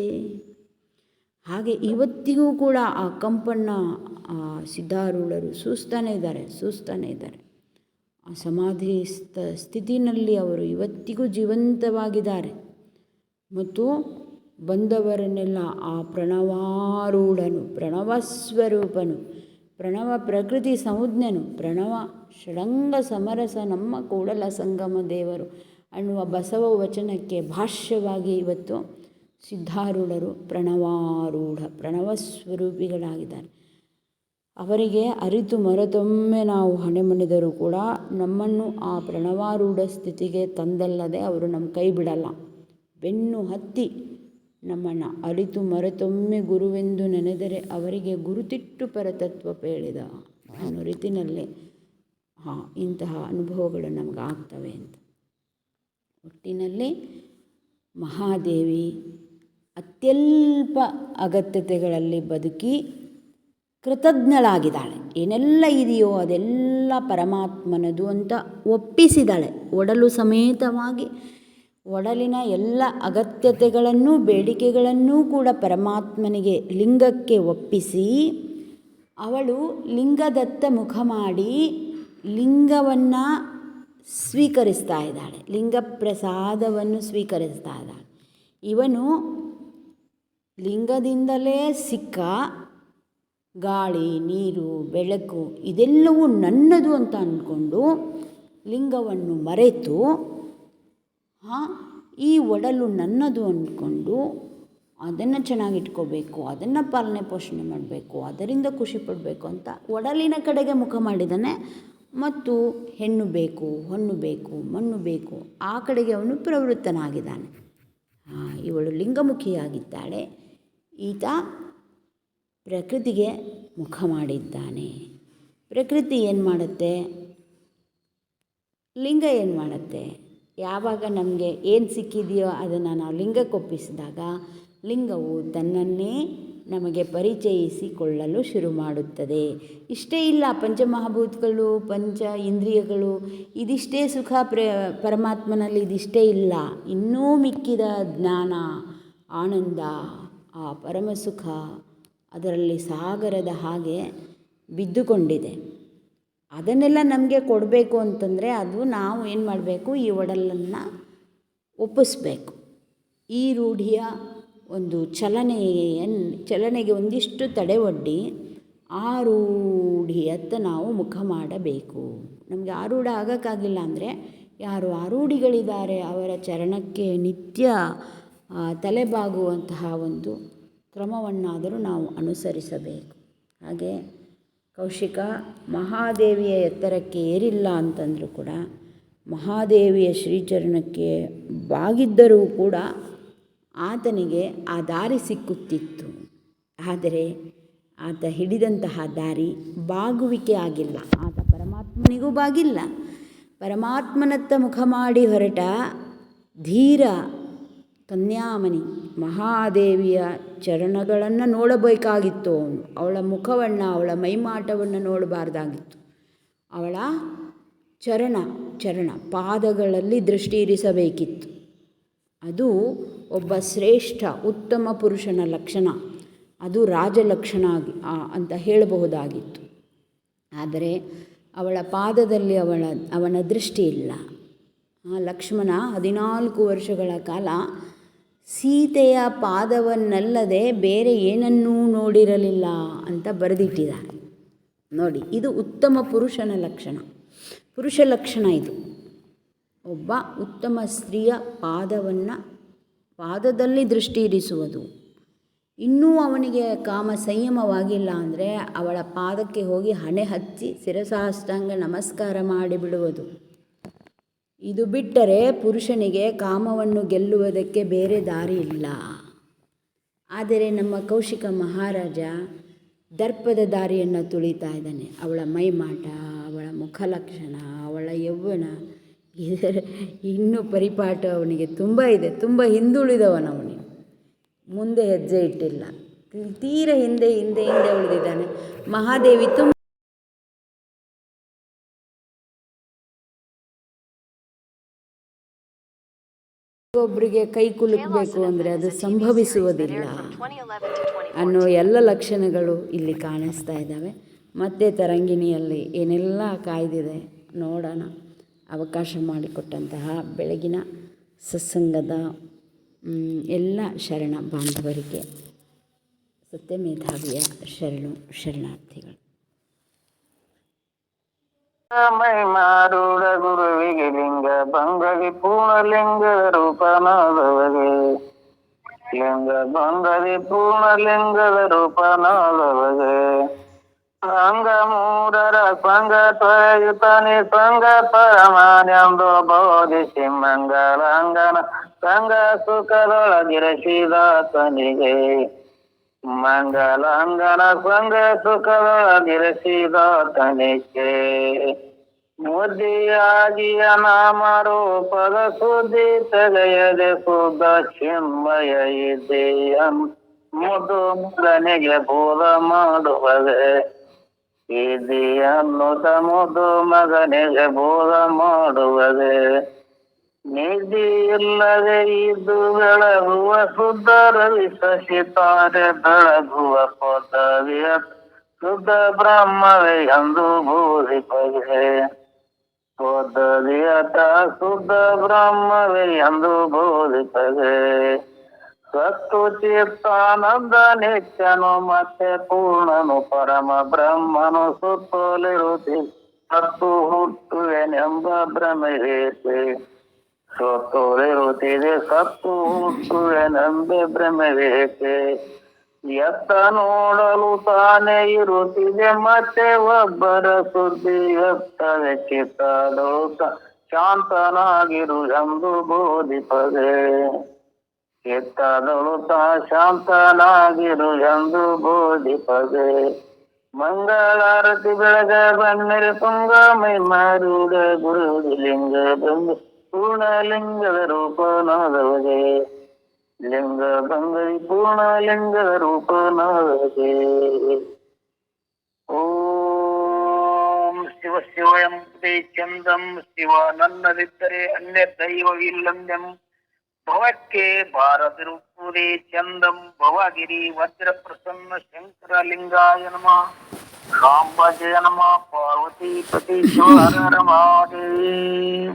ಹಾಗೆ ಇವತ್ತಿಗೂ ಕೂಡ ಆ ಕಂಪನ್ನು ಸಿದ್ಧಾರೂಢರು ಸೂಸ್ತಾನೇ ಇದ್ದಾರೆ. ಆ ಸಮಾಧಿ ಸ್ಥಿತಿನಲ್ಲಿ ಅವರು ಇವತ್ತಿಗೂ ಜೀವಂತವಾಗಿದ್ದಾರೆ. ಮತ್ತು ಬಂದವರನ್ನೆಲ್ಲ ಆ ಪ್ರಣವಾರೂಢನು, ಪ್ರಣವಸ್ವರೂಪನು, ಪ್ರಣವ ಪ್ರಕೃತಿ ಸಂಜ್ಞನು, ಪ್ರಣವ ಷಡಂಗ ಸಮರಸ ನಮ್ಮ ಕೂಡಲ ಸಂಗಮ ದೇವರು ಅನ್ನುವ ಬಸವ ವಚನಕ್ಕೆ ಭಾಷ್ಯವಾಗಿ ಇವತ್ತು ಸಿದ್ಧಾರೂಢರು ಪ್ರಣವಸ್ವರೂಪಿಗಳಾಗಿದ್ದಾರೆ. ಅವರಿಗೆ ಅರಿತು ಮರೆತೊಮ್ಮೆ ನಾವು ಹಣೆ ಮಣಿದರೂ ಕೂಡ ನಮ್ಮನ್ನು ಆ ಪ್ರಣವಾರೂಢ ಸ್ಥಿತಿಗೆ ತಂದಲ್ಲದೆ ಅವರು ನಮ್ಮ ಕೈ ಬಿಡಲ್ಲ. ಬೆನ್ನು ಹತ್ತಿ ನಮ್ಮನ್ನು ಅರಿತು ಮರೆತೊಮ್ಮೆ ಗುರುವೆಂದು ನೆನೆದರೆ ಅವರಿಗೆ ಗುರುತಿಟ್ಟು ಪರತತ್ವ ಪೇಳಿದ ಅನ್ನೋ ರೀತಿಯಲ್ಲಿ ಇಂತಹ ಅನುಭವಗಳು ನಮಗಾಗ್ತವೆ ಅಂತ. ಒಟ್ಟಿನಲ್ಲಿ ಮಹಾದೇವಿ ಅತ್ಯಲ್ಪ ಅಗತ್ಯತೆಗಳಲ್ಲಿ ಬದುಕಿ ಕೃತಜ್ಞಳಾಗಿದ್ದಾಳೆ. ಏನೆಲ್ಲ ಇದೆಯೋ ಅದೆಲ್ಲ ಪರಮಾತ್ಮನದು ಅಂತ ಒಪ್ಪಿಸಿದಾಳೆ. ಒಡಲು ಸಮೇತವಾಗಿ ಒಡಲಿನ ಎಲ್ಲ ಅಗತ್ಯತೆಗಳನ್ನು ಬೇಡಿಕೆಗಳನ್ನೂ ಕೂಡ ಪರಮಾತ್ಮನಿಗೆ ಲಿಂಗಕ್ಕೆ ಒಪ್ಪಿಸಿ ಅವಳು ಲಿಂಗದತ್ತ ಮುಖ ಮಾಡಿ ಲಿಂಗವನ್ನು ಸ್ವೀಕರಿಸ್ತಾ ಇದ್ದಾಳೆ, ಲಿಂಗ ಪ್ರಸಾದವನ್ನು ಸ್ವೀಕರಿಸ್ತಾ ಇದ್ದಾಳೆ. ಇವನು ಲಿಂಗದಿಂದಲೇ ಸಿಕ್ಕ ಗಾಳಿ, ನೀರು, ಬೆಳಕು ಇದೆಲ್ಲವೂ ನನ್ನದು ಅಂತ ಅಂದ್ಕೊಂಡು ಲಿಂಗವನ್ನು ಮರೆತು ಈ ಒಡಲು ನನ್ನದು ಅಂದ್ಕೊಂಡು ಅದನ್ನು ಚೆನ್ನಾಗಿಟ್ಕೋಬೇಕು, ಅದನ್ನು ಪಾಲನೆ ಪೋಷಣೆ ಮಾಡಬೇಕು, ಅದರಿಂದ ಖುಷಿ ಪಡಬೇಕು ಅಂತ ಒಡಲಿನ ಕಡೆಗೆ ಮುಖ ಮಾಡಿದ್ದಾನೆ. ಮತ್ತು ಹೆಣ್ಣು ಬೇಕು, ಹೊನ್ನು ಬೇಕು, ಮಣ್ಣು ಬೇಕು ಆ ಕಡೆಗೆ ಅವನು ಪ್ರವೃತ್ತನಾಗಿದ್ದಾನೆ. ಇವಳು ಲಿಂಗಮುಖಿಯಾಗಿದ್ದಾಳೆ, ಈತ ಪ್ರಕೃತಿಗೆ ಮುಖ ಮಾಡಿದ್ದಾನೆ. ಪ್ರಕೃತಿ ಏನು ಮಾಡುತ್ತೆ, ಲಿಂಗ ಏನು ಮಾಡುತ್ತೆ? ಯಾವಾಗ ನಮಗೆ ಏನು ಸಿಕ್ಕಿದೆಯೋ ಅದನ್ನು ನಾವು ಲಿಂಗಕ್ಕೊಪ್ಪಿಸಿದಾಗ ಲಿಂಗವು ತನ್ನನ್ನೇ ನಮಗೆ ಪರಿಚಯಿಸಿಕೊಳ್ಳಲು ಶುರು ಮಾಡುತ್ತದೆ. ಇಷ್ಟೇ ಇಲ್ಲ, ಪಂಚಮಹಾಭೂತಗಳು, ಪಂಚ ಇಂದ್ರಿಯಗಳು ಇದಿಷ್ಟೇ ಸುಖ ಪರಮಾತ್ಮನಲ್ಲಿ ಇದಿಷ್ಟೇ ಇಲ್ಲ, ಇನ್ನೂ ಮಿಕ್ಕಿದ ಜ್ಞಾನ, ಆನಂದ, ಆ ಪರಮಸುಖ ಅದರಲ್ಲಿ ಸಾಗರದ ಹಾಗೆ ಬಿದ್ದುಕೊಂಡಿದೆ. ಅದನ್ನೆಲ್ಲ ನಮಗೆ ಕೊಡಬೇಕು ಅಂತಂದರೆ ಅದು ನಾವು ಏನು ಮಾಡಬೇಕು, ಈ ಒಡಲನ್ನು ಒಪ್ಪಿಸ್ಬೇಕು. ಈ ರೂಢಿಯ ಒಂದು ಚಲನೆಗೆ ಒಂದಿಷ್ಟು ತಡೆ ಒಡ್ಡಿ ಆ ರೂಢಿಯತ್ತ ನಾವು ಮುಖ ಮಾಡಬೇಕು. ನಮಗೆ ಆರೂಢ ಆಗೋಕ್ಕಾಗಿಲ್ಲ ಅಂದರೆ ಯಾರು ಆರೂಢಿಗಳಿದ್ದಾರೆ ಅವರ ಚರಣಕ್ಕೆ ನಿತ್ಯ ತಲೆಬಾಗುವಂತಹ ಒಂದು ಕ್ರಮವನ್ನಾದರೂ ನಾವು ಅನುಸರಿಸಬೇಕು. ಹಾಗೆ ಕೌಶಿಕ ಮಹಾದೇವಿಯ ಎತ್ತರಕ್ಕೆ ಏರಿಲ್ಲ ಅಂತಂದರೂ ಕೂಡ ಮಹಾದೇವಿಯ ಶ್ರೀಚರಣಕ್ಕೆ ಬಾಗಿದ್ದರೂ ಕೂಡ ಆತನಿಗೆ ಆ ದಾರಿ ಸಿಕ್ಕುತ್ತಿತ್ತು. ಆದರೆ ಆತ ಹಿಡಿದಂತಹ ದಾರಿ ಬಾಗುವಿಕೆ ಆಗಿಲ್ಲ. ಆತ ಪರಮಾತ್ಮನಿಗೂ ಬಾಗಿಲ್ಲ. ಪರಮಾತ್ಮನತ್ತ ಮುಖ ಮಾಡಿ ಹೊರಟ ಧೀರ ಕನ್ಯಾಮಣಿ ಮಹಾದೇವಿಯ ಚರಣಗಳನ್ನು ನೋಡಬೇಕಾಗಿತ್ತು. ಅವಳ ಮುಖವನ್ನು, ಅವಳ ಮೈಮಾಟವನ್ನು ನೋಡಬಾರ್ದಾಗಿತ್ತು. ಅವಳ ಚರಣ ಪಾದಗಳಲ್ಲಿ ದೃಷ್ಟಿ ಇರಿಸಬೇಕಿತ್ತು. ಅದು ಒಬ್ಬ ಶ್ರೇಷ್ಠ ಉತ್ತಮ ಪುರುಷನ ಲಕ್ಷಣ, ಅದು ರಾಜಲಕ್ಷಣ ಅಂತ ಹೇಳಬಹುದಾಗಿತ್ತು. ಆದರೆ ಅವಳ ಪಾದದಲ್ಲಿ ಅವನ ದೃಷ್ಟಿ ಇಲ್ಲ. ಲಕ್ಷ್ಮಣ 14 ವರ್ಷಗಳ ಕಾಲ ಸೀತೆಯ ಪಾದವನ್ನಲ್ಲದೆ ಬೇರೆ ಏನನ್ನೂ ನೋಡಿರಲಿಲ್ಲ ಅಂತ ಬರೆದಿಟ್ಟಿದ್ದಾರೆ ನೋಡಿ. ಇದು ಉತ್ತಮ ಪುರುಷನ ಲಕ್ಷಣ, ಪುರುಷ ಲಕ್ಷಣ ಇದು. ಒಬ್ಬ ಉತ್ತಮ ಸ್ತ್ರೀಯ ಪಾದದಲ್ಲಿ ದೃಷ್ಟಿ ಇರಿಸುವುದು. ಇನ್ನೂ ಅವನಿಗೆ ಕಾಮ ಸಂಯಮವಾಗಿಲ್ಲ ಅಂದರೆ ಅವಳ ಪಾದಕ್ಕೆ ಹೋಗಿ ಹಣೆ ಹಚ್ಚಿ ಶಿರಸಾಷ್ಟಾಂಗ ನಮಸ್ಕಾರ ಮಾಡಿಬಿಡುವುದು. ಇದು ಬಿಟ್ಟರೆ ಪುರುಷನಿಗೆ ಕಾಮವನ್ನು ಗೆಲ್ಲುವುದಕ್ಕೆ ಬೇರೆ ದಾರಿ ಇಲ್ಲ. ಆದರೆ ನಮ್ಮ ಕೌಶಿಕ ಮಹಾರಾಜ ದರ್ಪದ ದಾರಿಯನ್ನು ತುಳಿತಾ ಇದ್ದಾನೆ. ಅವಳ ಮೈಮಾಟ, ಅವಳ ಮುಖಲಕ್ಷಣ, ಅವಳ ಯೌವನ, ಇದರ ಇನ್ನೂ ಪರಿಪಾಠ ಅವನಿಗೆ ತುಂಬ ಇದೆ. ತುಂಬ ಹಿಂದುಳಿದವನವನಿಗೆ, ಮುಂದೆ ಹೆಜ್ಜೆ ಇಟ್ಟಿಲ್ಲ, ತೀರ ಹಿಂದೆ ಹಿಂದೆ ಹಿಂದೆ ಉಳಿದಿದ್ದಾನೆ. ಮಹಾದೇವಿ ತುಂಬ ಒಬ್ಬರಿಗೆ ಕೈ ಕುಲುಕಬೇಕು ಅಂದರೆ ಅದು ಸಂಭವಿಸುವುದಿಲ್ಲ ಅನ್ನೋ ಎಲ್ಲ ಲಕ್ಷಣಗಳು ಇಲ್ಲಿ ಕಾಣಿಸ್ತಾ ಇದ್ದಾವೆ. ಮತ್ತೆ ತರಂಗಿಣಿಯಲ್ಲಿ ಏನೆಲ್ಲ ಕಾಯ್ದಿದೆ ನೋಡೋಣ. ಅವಕಾಶ ಮಾಡಿಕೊಟ್ಟಂತಹ ಬೆಳಗಿನ ಸತ್ಸಂಗದ ಎಲ್ಲ ಶರಣ ಬಾಂಧವರಿಗೆ ಸತ್ಯಮೇಧಾವಿಯ ಶರಣಾರ್ಥಿಗಳು. ಮೈ ಮಾರುಡ ಗುರುವಿಗೆ ಲಿಂಗ ಭಂಗದಿ ಪೂರ್ಣಲಿಂಗ ರೂಪನಾದವಗೆ, ಲಿಂಗ ಭಂಗದಿ ಪೂರ್ಣಲಿಂಗದ ರೂಪನಾದವಗೆ, ಸಂಗ ಮೂರರ ಸಂಗ ತೊರೆಯುತ್ತಾನೆ ಸಂಗ ಪರಮಾನೆಂದು ಬೋಧಿಸಿ ಮಂಗಲಾಂಗನ ಸಂಗ ಸುಖದೊಳಗಿರಸಿದಾತನಿಗೆ, ಮಂಗಲಾಂಗನ ಸಂಗ ಸುಖದೊಳಗಿರಸಿದಾತನಿಗೆ, ಮುದ್ದಿಯಾಗಿಯ ನಾಮರೂಪದ ಸುದ್ದಿ ತೆಗೆಯದೆ ಶುದ್ಧ ಚಿನ್ಮಯ ಇದೆಯನ್ ಮುದು ಮಗನಿಗೆ ಬೋಧ ಮಾಡುವದೆ, ಇದೆಯನ್ನು ಮುದು ಮಗನಿಗೆ ಬೋಧ ಮಾಡುವದೆ, ನಿಧಿ ಇಲ್ಲದೆ ಇದು ಬೆಳಗುವ ಶುದ್ಧ ರವಿ ಶಶಿತಾರೆ ಬೆಳಗುವ ಪದವಿಯ ಶುದ್ಧ ಬ್ರಹ್ಮವೇ ಎಂದು ಬೋಧಿಪದೆ, ಪದವಿಯತ ಶುದ್ಧ ಬ್ರಹ್ಮವೇ ಎಂದು ಬೋಧಿಪದೆ, ಸತ್ತು ಚಿತ್ತಾನಂದ ನಿತ್ಯನು ಮತ್ತೆ ಪೂರ್ಣನು ಪರಮ ಬ್ರಹ್ಮನು ಸುತ್ತಲಿರುತ್ತಿ ಸತ್ತು ಹುಟ್ಟುವೆನೆಂಬ ಭ್ರಮೆವೇತೆ, ಸತ್ತೋಲಿರುತ್ತಿದೆ ಸತ್ತು ಹುಟ್ಟುವೆನೆಂಬ ಭ್ರಮೆವೇತೆ, ಎತ್ತ ನೋಡಲು ತಾನೇ ಇರುತ್ತಿದೆ ಮತ್ತೆ ಒಬ್ಬರ ಸುದ್ದಿ ಎತ್ತವೆ ಚಿತ್ತಲು ಶಾಂತನಾಗಿರು ಎಂದು ಬೋಧಿಪದೆ, ಚಿತ್ತದಳು ಶಾಂತನಾಗಿರು ಎಂದು ಬೋಧಿಪದೆ, ಮಂಗಳಾರತಿ ಬೆಳಗ ಬನ್ನಿರಿ ತುಂಗ ಮೈ ಮಾರುಡ ಗುರುವಿಗೆ ಲಿಂಗ ಬಂದು ಪೂರ್ಣಲಿಂಗದ ರೂಪನಾದವಗೆ, ಲಿಂಗ ಭಂಗದಿ ಪೂರ್ಣಲಿಂಗದ ರೂಪನಾದವಗೆ. ಓಂ ಶಿವ ಶಿವ ಎಂಬುದೇ ಚಂದಂ ಶಿವ ನನ್ನದಿದ್ದರೆ ಅನ್ಯ ದೈವವಿಲ್ಲಂದೆಂ, ಭವಕ್ಕೆ ಬಾರದಿರುವುದೇ ಚಂದಂ ಭವಗಿರಿ ವಜ್ರ ಪ್ರಸನ್ನ ಶಂಕರ ಲಿಂಗಾಯ ನಮಃ, ಸಾಂಬ ಜಯ ನಮಃ, ಪಾರ್ವತಿ ಪತಿ ಶಿವ ಹರ ಹರ ಮಹಾದೇವ.